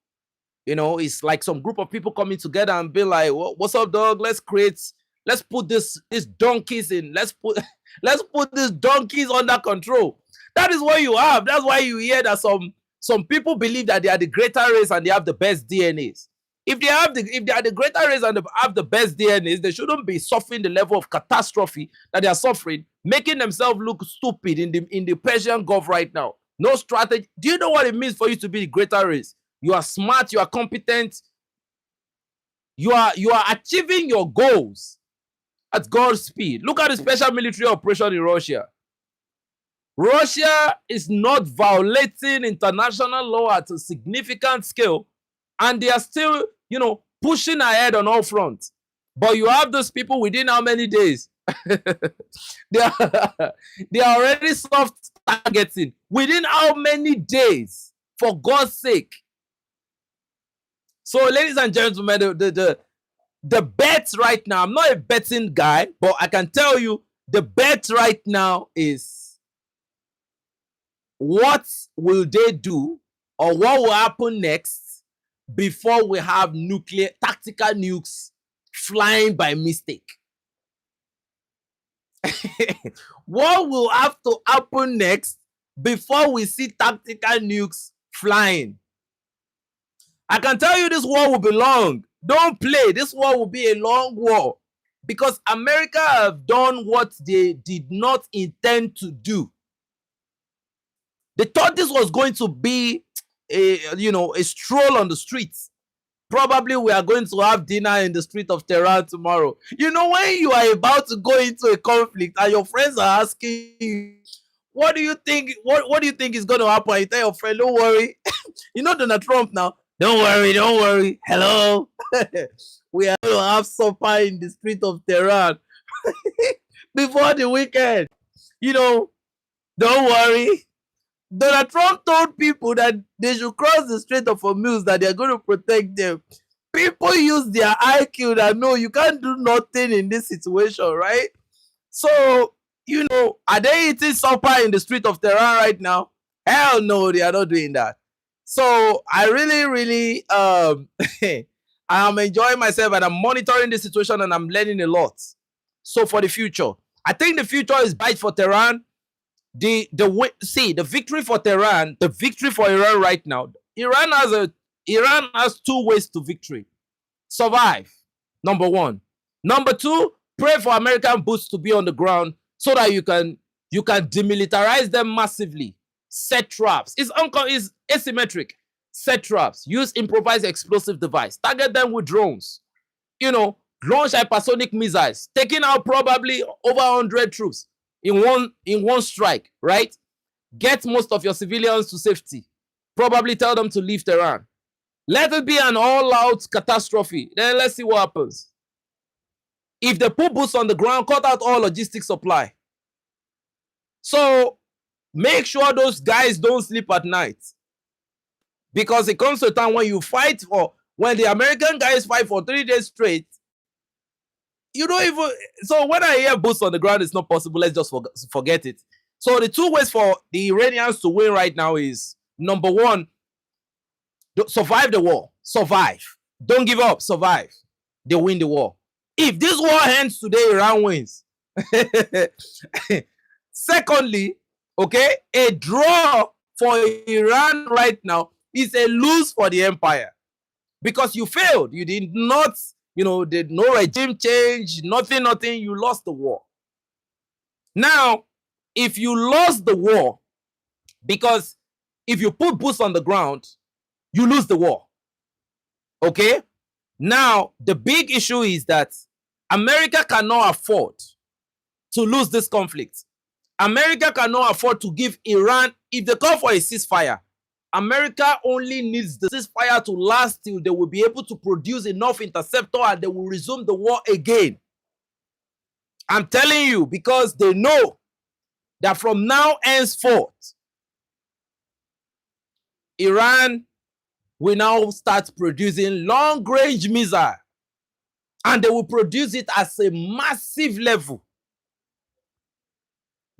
You know, it's like some group of people coming together and be like, what's up, dog? Let's put these donkeys in. Let's put these donkeys under control. That is what you have. That's why you hear that some people believe that they are the greater race and they have the best DNAs. If they are the greater race and they have the best DNAs, they shouldn't be suffering the level of catastrophe that they are suffering, making themselves look stupid in the Persian Gulf right now. No strategy. Do you know what it means for you to be the greater race? You are smart, you are competent, you are achieving your goals at God's speed. Look at the special military operation in Russia. Russia is not violating international law at a significant scale, and they are still, you know, pushing ahead on all fronts. But you have those people within how many days? they are already soft targeting. Within how many days? For God's sake. So, ladies and gentlemen, the bet right now, I'm not a betting guy, but I can tell you the bet right now is what will they do or what will happen next before we have tactical nukes flying by mistake. What will have to happen next before we see tactical nukes flying? I can tell you this war will be long. Don't play. This war will be a long war because America have done what they did not intend to do. They thought this was going to be a stroll on the streets. Probably we are going to have dinner in the street of Tehran tomorrow. You know, when you are about to go into a conflict and your friends are asking you, what do you think? What do you think is going to happen? You tell your friend, don't worry. You know Donald Trump now. Don't worry. Hello. We are going to have supper in the street of Tehran before the weekend. You know, don't worry. Donald Trump told people that they should cross the Strait of Hormuz, that they are going to protect them. People use their IQ that no, you can't do nothing in this situation, right? So, you know, are they eating supper in the street of Tehran right now? Hell no, they are not doing that. So I really I'm enjoying myself and I'm monitoring the situation and I'm learning a lot. So for the future, I think the future is bright for Tehran. The victory for Tehran, the victory for Iran right now. Iran has two ways to victory. Survive, number one. Number two, pray for American boots to be on the ground so that you can demilitarize them massively. Set traps. It's asymmetric. set traps, use improvised explosive device, target them with drones, you know, launch hypersonic missiles, taking out probably over 100 troops in one strike, right? Get most of your civilians to safety. Probably tell them to leave Tehran. Let it be an all-out catastrophe. Then let's see what happens. If they put boots on the ground, cut out all logistics supply. So make sure those guys don't sleep at night. Because it comes to a time when you fight for, when the American guys fight for 3 days straight, you don't even, so when I hear boots on the ground, it's not possible. Let's just forget it. So the two ways for the Iranians to win right now is, number one, survive the war. Survive. Don't give up. Survive. They win the war. If this war ends today, Iran wins. Secondly, okay, a draw for Iran right now is a lose for the empire. Because you failed. You did not, did no regime change, nothing, you lost the war. Now, if you lost the war, because if you put boots on the ground, you lose the war. Okay? Now, the big issue is that America cannot afford to lose this conflict. America cannot afford to give Iran, if they call for a ceasefire, America only needs the ceasefire to last till they will be able to produce enough interceptor and they will resume the war again. I'm telling you, because they know that from now henceforth, Iran will now start producing long-range missile, and they will produce it at a massive level.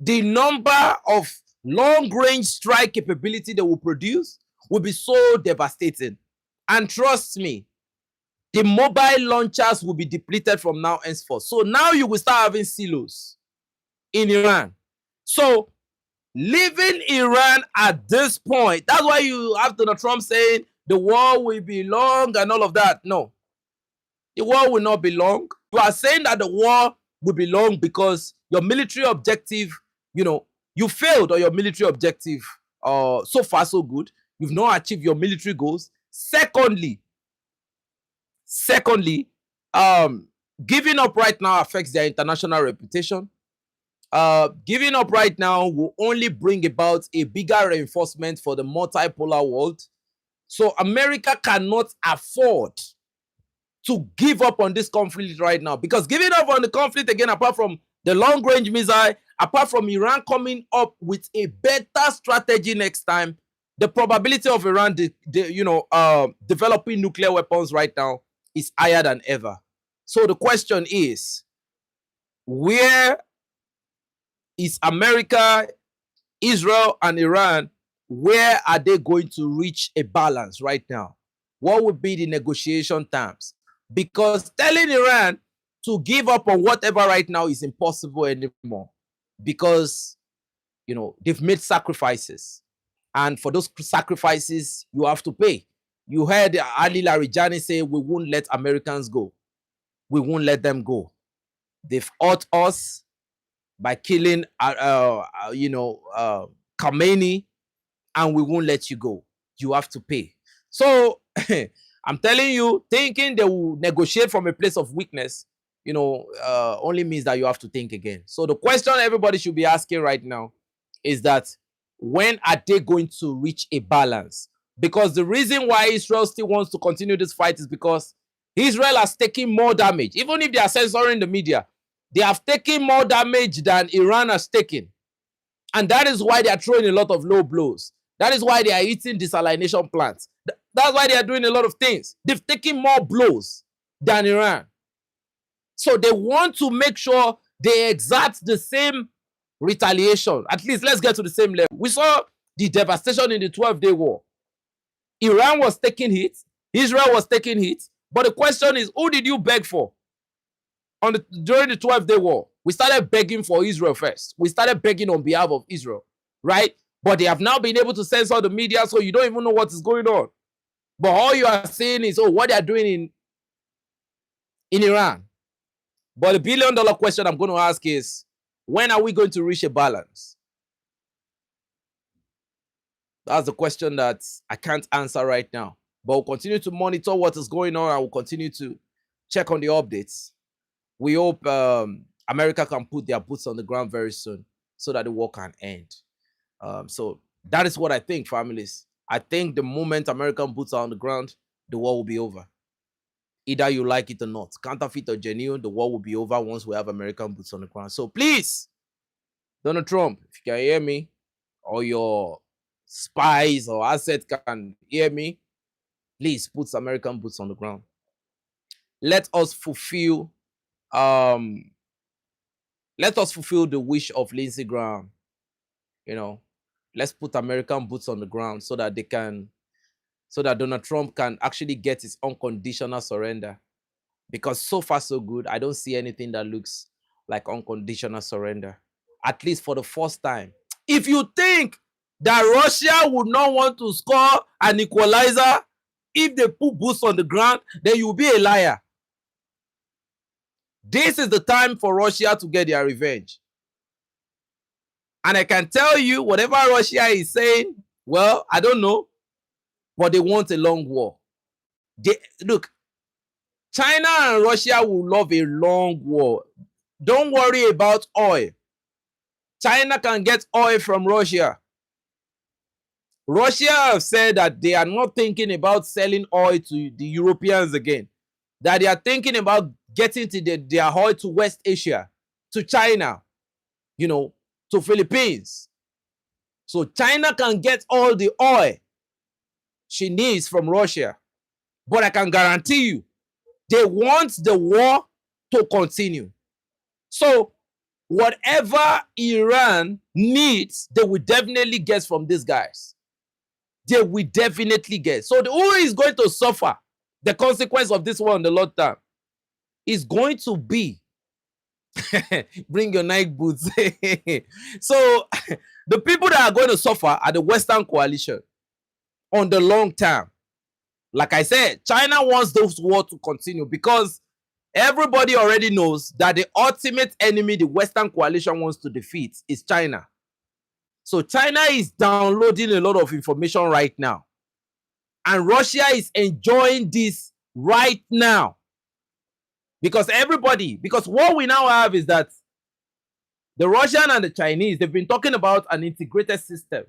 The number of long-range strike capability they will produce will be so devastating. And trust me, the mobile launchers will be depleted from now henceforth. So now you will start having silos in Iran. So leaving Iran at this point, that's why you have Donald Trump saying the war will be long and all of that. No, the war will not be long. You are saying that the war will be long because your military objective, you failed on your military objective. So far, so good. You've not achieved your military goals. Secondly, giving up right now affects their international reputation. Giving up right now will only bring about a bigger reinforcement for the multipolar world. So America cannot afford to give up on this conflict right now, because giving up on the conflict again, apart from the long-range missile, apart from Iran coming up with a better strategy next time, the probability of Iran developing nuclear weapons right now is higher than ever. So the question is, where is America, Israel, and Iran? Where are they going to reach a balance right now? What would be the negotiation terms? Because telling Iran to give up on whatever right now is impossible anymore, because they've made sacrifices, and for those sacrifices you have to pay. You heard Ali Larijani say, we won't let Americans go. We won't let them go. They've hurt us by killing Khamenei, and we won't let you go. You have to pay. So I'm telling you, thinking they will negotiate from a place of weakness, only means that you have to think again. So the question everybody should be asking right now is that, when are they going to reach a balance? Because the reason why Israel still wants to continue this fight is because Israel has taken more damage. Even if they are censoring the media, they have taken more damage than Iran has taken. And that is why they are throwing a lot of low blows. That is why they are eating desalination plants. That's why they are doing a lot of things. They've taken more blows than Iran. So they want to make sure they exact the same retaliation. At least let's get to the same level. We saw the devastation in the 12-day war. Iran was taking hits. Israel was taking hits. But the question is, who did you beg for? During the 12-day war, we started begging for Israel first. We started begging on behalf of Israel, right? But they have now been able to censor the media, so you don't even know what is going on. But all you are saying is, what they are doing in Iran. But the billion-dollar question I'm going to ask is, when are we going to reach a balance? That's the question that I can't answer right now. But we'll continue to monitor what is going on, and we'll continue to check on the updates. We hope America can put their boots on the ground very soon so that the war can end. So that is what I think, families. I think the moment American boots are on the ground, the war will be over. Either you like it or not, counterfeit or genuine, the war will be over once we have American boots on the ground. So please, Donald Trump, if you can hear me, or your spies or assets can hear me, please put American boots on the ground. Let us fulfill the wish of Lindsey Graham. Let's put American boots on the ground so that Donald Trump can actually get his unconditional surrender. Because so far so good, I don't see anything that looks like unconditional surrender, at least for the first time. If you think that Russia would not want to score an equalizer if they put boots on the ground, then you'll be a liar. This is the time for Russia to get their revenge. And I can tell you, whatever Russia is saying, well, I don't know, but they want a long war. Look, China and Russia will love a long war. Don't worry about oil. China can get oil from Russia. Russia have said that they are not thinking about selling oil to the Europeans again. That they are thinking about getting to their oil to West Asia, to China, to Philippines. So China can get all the oil she needs from Russia. But I can guarantee you, they want the war to continue. So whatever Iran needs, they will definitely get from these guys. They will definitely get. So who is going to suffer the consequence of this war in the long term is going to be bring your Nike boots. So the people that are going to suffer are the Western coalition on the long term. Like I said, China wants those wars to continue because everybody already knows that the ultimate enemy the Western coalition wants to defeat is China. So China is downloading a lot of information right now. And Russia is enjoying this right now. Because what we now have is that the Russian and the Chinese, they've been talking about an integrated system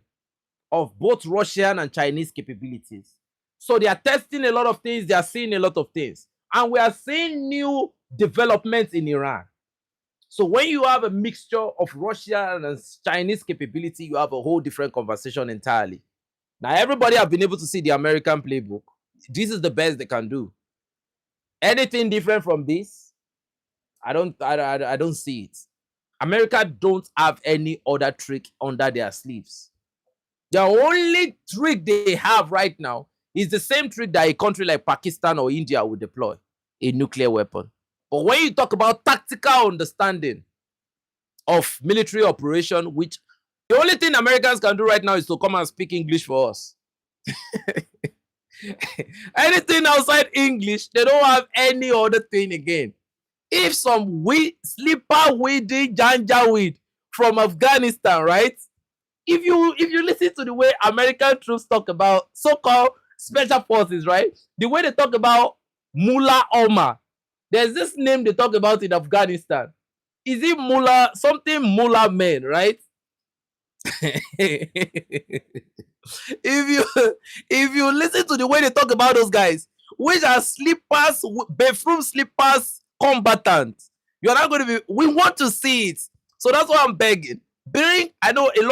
of both Russian and Chinese capabilities. So they are testing a lot of things. They are seeing a lot of things. And we are seeing new developments in Iran. So when you have a mixture of Russian and Chinese capability, you have a whole different conversation entirely. Now, everybody have been able to see the American playbook. This is the best they can do. Anything different from this, I don't see it. America don't have any other trick under their sleeves. The only trick they have right now is the same trick that a country like Pakistan or India would deploy, a nuclear weapon. But when you talk about tactical understanding of military operation, which the only thing Americans can do right now is to come and speak English for us. Anything outside English, they don't have any other thing again. If some slipper weeding janjaweed from Afghanistan, right? If you listen to the way American troops talk about so-called special forces, right? The way they talk about Mullah Omar. There's this name they talk about in Afghanistan. Is it Mullah, something Mullah men, right? If you listen to the way they talk about those guys, which are slippers, bathroom slippers combatants, you're not going to be. We want to see it, so that's why I'm begging. I know a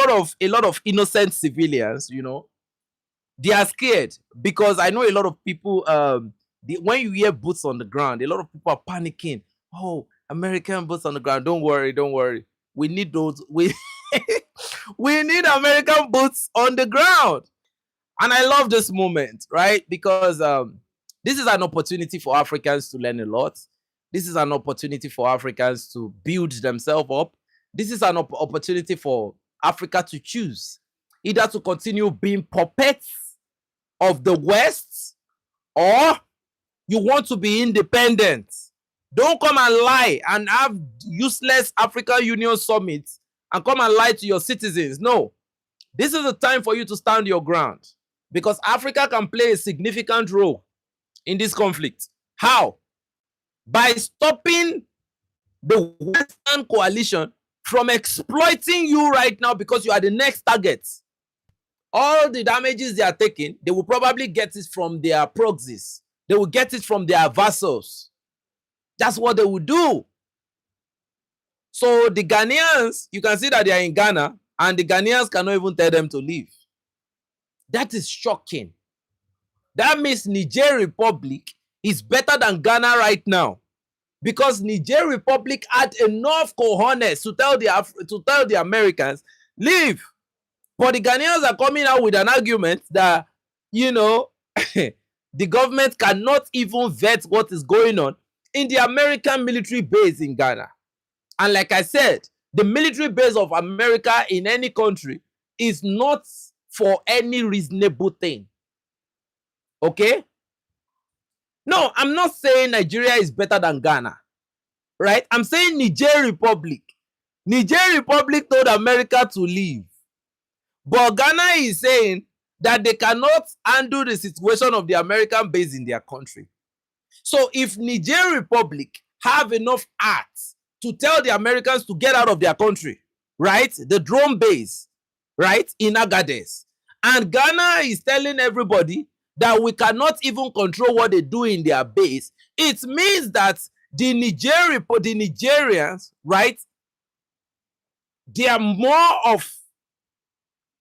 lot of innocent civilians, they are scared because I know a lot of people. When you hear boots on the ground, a lot of people are panicking. Oh, American boots on the ground. Don't worry. We need those. We need American boots on the ground. And I love this moment, right? Because this is an opportunity for Africans to learn a lot. This is an opportunity for Africans to build themselves up. This is an opportunity for Africa to choose either to continue being puppets of the West or you want to be independent. Don't come and lie and have useless African Union summits and come and lie to your citizens. No. This is the time for you to stand your ground, because Africa can play a significant role in this conflict. How? By stopping the Western coalition from exploiting you right now, because you are the next target. All the damages they are taking, they will probably get it from their proxies. They will get it from their vassals. That's what they will do. So the Ghanaians, you can see that they are in Ghana, and the Ghanaians cannot even tell them to leave. That is shocking. That means Niger Republic is better than Ghana right now, because Niger Republic had enough cojones to tell the Americans, leave. But the Ghanaians are coming out with an argument that, you know, the government cannot even vet what is going on in the American military base in Ghana. And like I said, the military base of America in any country is not for any reasonable thing. Okay? No, I'm not saying Nigeria is better than Ghana. Right? I'm saying Niger Republic. Niger Republic told America to leave. But Ghana is saying that they cannot handle the situation of the American base in their country. So if Niger Republic have enough heart to tell the Americans to get out of their country, right? The drone base, right? In Agadez. And Ghana is telling everybody that we cannot even control what they do in their base. It means that the Nigerians, right?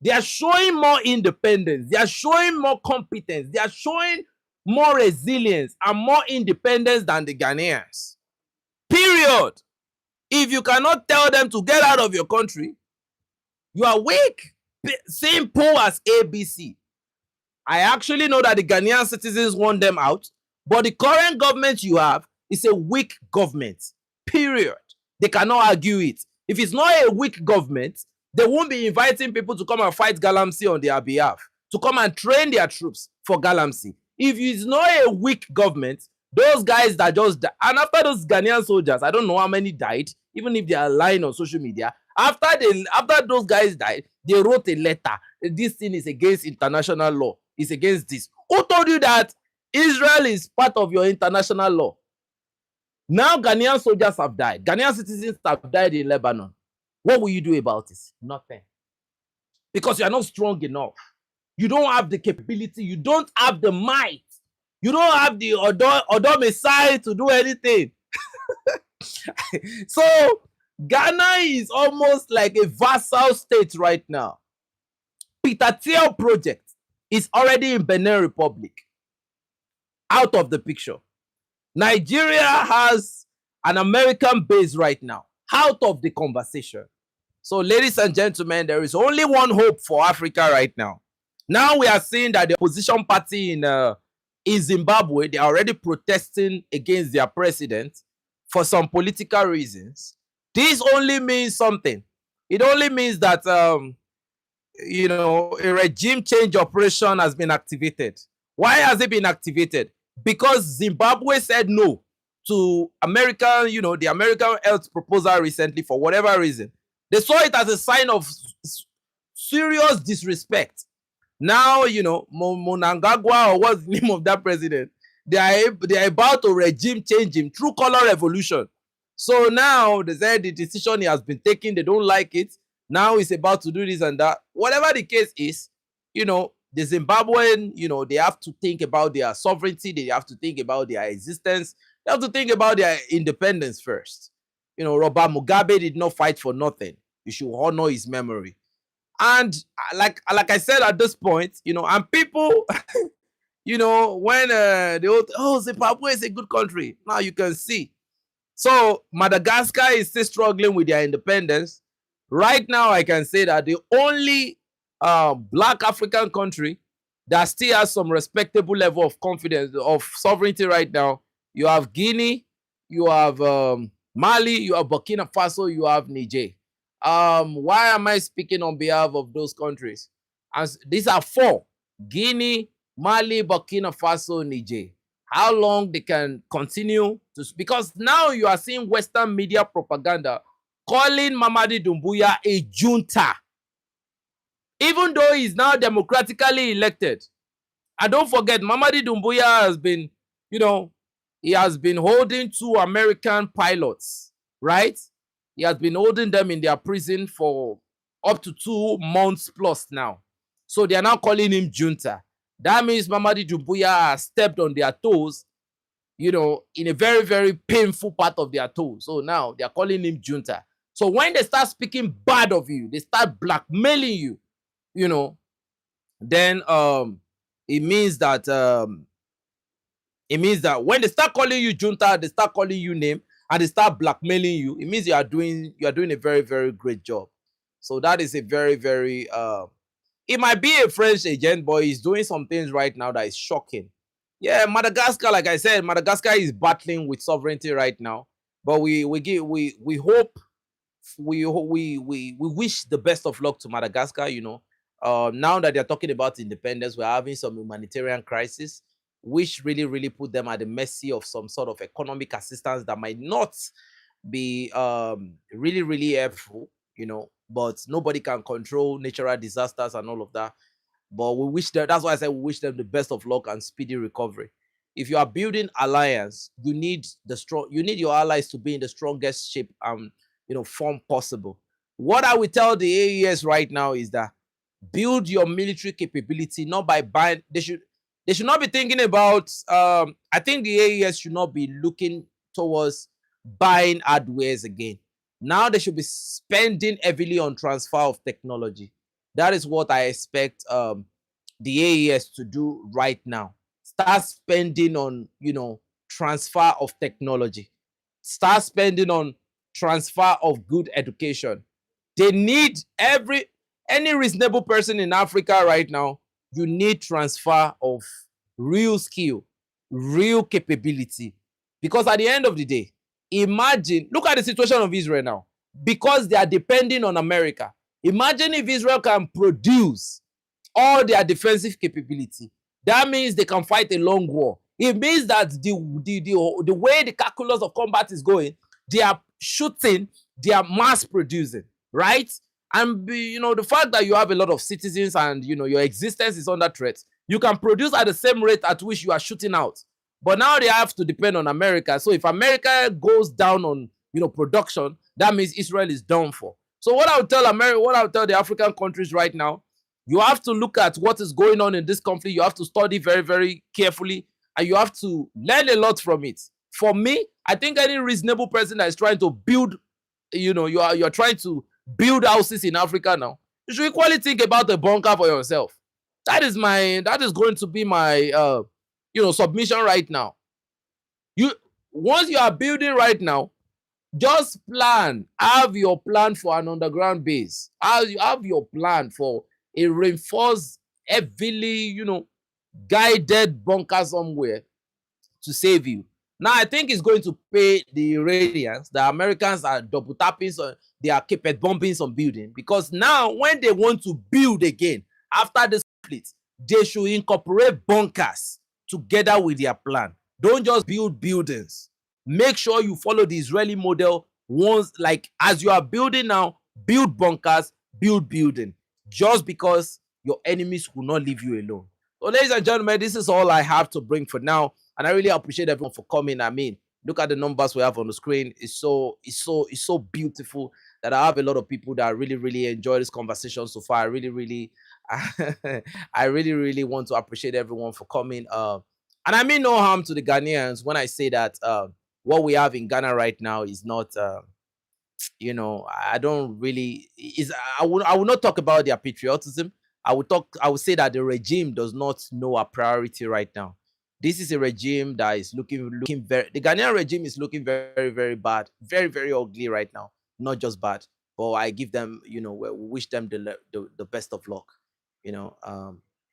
They are showing more independence. They are showing more competence. They are showing more resilience and more independence than the Ghanaians. Period. If you cannot tell them to get out of your country, you are weak. Simple as ABC. I actually know that the Ghanaian citizens want them out, but the current government you have is a weak government. Period. They cannot argue it. If it's not a weak government, they won't be inviting people to come and fight Galamsey on their behalf, to come and train their troops for Galamsey. If it's not a weak government, those guys that just died, and after those Ghanaian soldiers, I don't know how many died, even if they are lying on social media, after those guys died, they wrote a letter. This thing is against international law. It's against this. Who told you that Israel is part of your international law? Now Ghanaian soldiers have died. Ghanaian citizens have died in Lebanon. What will you do about it? Nothing. Because you are not strong enough. You don't have the capability. You don't have the might. You don't have the Odor Messiah to do anything. So Ghana is almost like a vassal state right now. Peter Thiel project is already in Benin Republic. Out of the picture. Nigeria has an American base right now. Out of the conversation. So, ladies and gentlemen, there is only one hope for Africa right now. Now we are seeing that the opposition party in Zimbabwe, they are already protesting against their president for some political reasons. This only means something. It only means that, you know, a regime change operation has been activated. Why has it been activated? Because Zimbabwe said no to American, you know, the American health proposal recently for whatever reason. They saw it as a sign of serious disrespect. Now, you know, Monangagwa, or what's the name of that president, they are about to regime change him through color revolution. So now they said the decision he has been taken, they don't like it. Now he's about to do this and that. Whatever the case is, you know, the Zimbabwean, you know, they have to think about their sovereignty. They have to think about their existence. They have to think about their independence first. You know, Robert Mugabe did not fight for nothing. You should honor his memory. And like I said at this point, you know, and people, you know, when they all, oh, Zimbabwe is a good country. Now you can see. So Madagascar is still struggling with their independence. Right now, I can say that the only Black African country that still has some respectable level of confidence, of sovereignty right now, you have Guinea, you have Mali, you have Burkina Faso, you have Niger. Why am I speaking on behalf of those countries? As these are four: Guinea, Mali, Burkina Faso, Niger. How long they can continue to, because now you are seeing Western media propaganda calling Mamadi Doumbouya a junta. even though he's now democratically elected. And don't forget, Mamadi Doumbouya has been, you know, he has been holding 2 American pilots, right? He has been holding them in their prison for up to 2 months plus now. So they are now calling him junta. That means Mamadi Doumbouya has stepped on their toes, in a very, very painful part of their toes. So now they are calling him junta. So when they start speaking bad of you, they start blackmailing you, then it means that when they start calling you junta, they start calling you name, and they start blackmailing you, it means you are doing a very, very great job. So that is a very, very it might be a French agent, but he's doing some things right now that is shocking. Yeah, Madagascar, like I said, Madagascar is battling with sovereignty right now, but we hope, we wish the best of luck to Madagascar. Now that they're talking about independence, we're having some humanitarian crisis, which really, really put them at the mercy of some sort of economic assistance that might not be really, really helpful. But nobody can control natural disasters and all of that. But we wish them, that's why I said we wish them the best of luck and speedy recovery. If you are building alliance, you need your allies to be in the strongest shape and form possible. What I will tell the AES right now is that build your military capability, not by buying. They should not be thinking about I think the AES should not be looking towards buying hardwares again. Now they should be spending heavily on transfer of technology. That is what I expect the AES to do right now. Start spending on, transfer of technology. Start spending on transfer of good education. They need any reasonable person in Africa right now. You need transfer of real skill, real capability. Because at the end of the day, look at the situation of Israel now. Because they are depending on America. Imagine if Israel can produce all their defensive capability. That means they can fight a long war. It means that the way the calculus of combat is going, they are shooting, they are mass producing, right? And the fact that you have a lot of citizens and your existence is under threat, you can produce at the same rate at which you are shooting out. But now they have to depend on America. So if America goes down on production, that means Israel is done for. So what I would tell the African countries right now, you have to look at what is going on in this conflict. You have to study very, very carefully, and you have to learn a lot from it. For me, I think any reasonable person that is trying to build, you're trying to build houses in Africa now, you should equally think about a bunker for yourself. That is going to be my submission right now. Once you are building right now, just have your plan for an underground base. Have your plan for a reinforced, heavily, guided bunker somewhere to save you. Now, I think it's going to pay the Iranians. The Americans are double tapping, so they are carpet bombing some building, because now when they want to build again after this conflict, they should incorporate bunkers together with their plan. Don't just build buildings. Make sure you follow the Israeli model. Once, like as you are building now, build bunkers, build building, just because your enemies will not leave you alone. So, ladies and gentlemen, this is all I have to bring for now, and I really appreciate everyone for coming. I mean, look at the numbers we have on the screen. It's so beautiful that I have a lot of people that really, really enjoy this conversation so far. I really, really, I really, really want to appreciate everyone for coming. And I mean no harm to the Ghanaians when I say that what we have in Ghana right now is not. I don't really I will not talk about their patriotism. I would say that the regime does not know our priority right now. This is a regime that is looking very, the Ghanaian regime is looking very, very bad, very, very ugly right now. Not just bad, but I give them, we wish them the best of luck.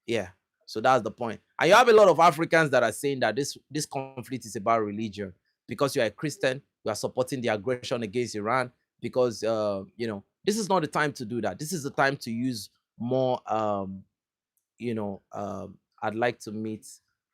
Yeah. So that's the point. And you have a lot of Africans that are saying that this conflict is about religion. Because you are a Christian, you are supporting the aggression against Iran, because this is not the time to do that. This is the time to use more I'd like to meet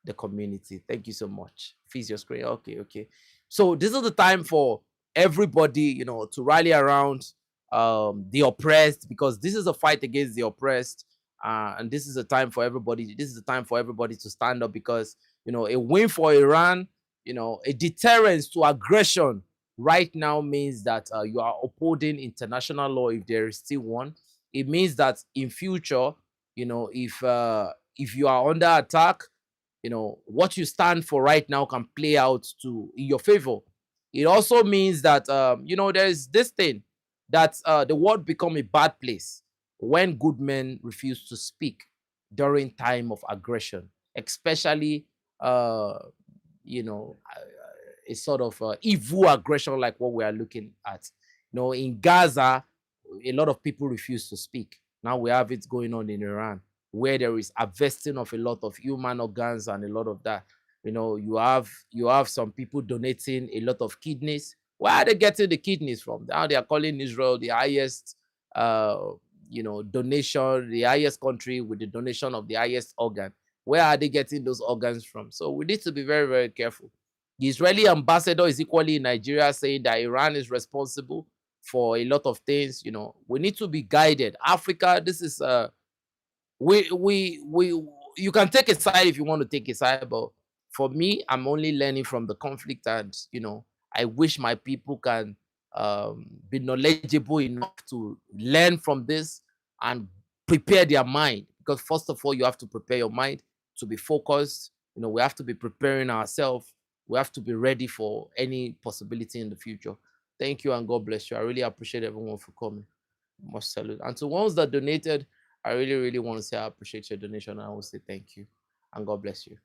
the community. Thank you so much. Freeze your screen. Okay. So this is the time for everybody, to rally around the oppressed, because this is a fight against the oppressed. And this is a time for everybody. This is a time for everybody to stand up, because, you know, a win for Iran, you know, a deterrence to aggression right now means that you are upholding international law if there is still one. It means that in future, you know, if you are under attack, you know, what you stand for right now can play out to in your favor. It also means that you know, there's this thing that the world become a bad place when good men refuse to speak during time of aggression, especially uh you know, a sort of evil aggression like what we are looking at. You know, in Gaza, a lot of people refuse to speak. Now we have it going on in Iran, where there is harvesting of a lot of human organs and a lot of that. You know, you have some people donating a lot of kidneys. Where are they getting the kidneys from? Now they are calling Israel the highest, uh, you know, donation, the highest country with the donation of the highest organ. Where are they getting those organs from? So we need to be very, very careful. The Israeli ambassador is equally in Nigeria saying that Iran is responsible for a lot of things. You know, we need to be guided. Africa, this is we you can take a side if you want to take a side, but for me, I'm only learning from the conflict, and you know, I wish my people can be knowledgeable enough to learn from this and prepare their mind, because first of all, you have to prepare your mind to be focused. You know, we have to be preparing ourselves. We have to be ready for any possibility in the future. Thank you, and God bless you. I really appreciate everyone for coming. Much salute. And to ones that donated, I really, really want to say I appreciate your donation. I want to say thank you, and God bless you.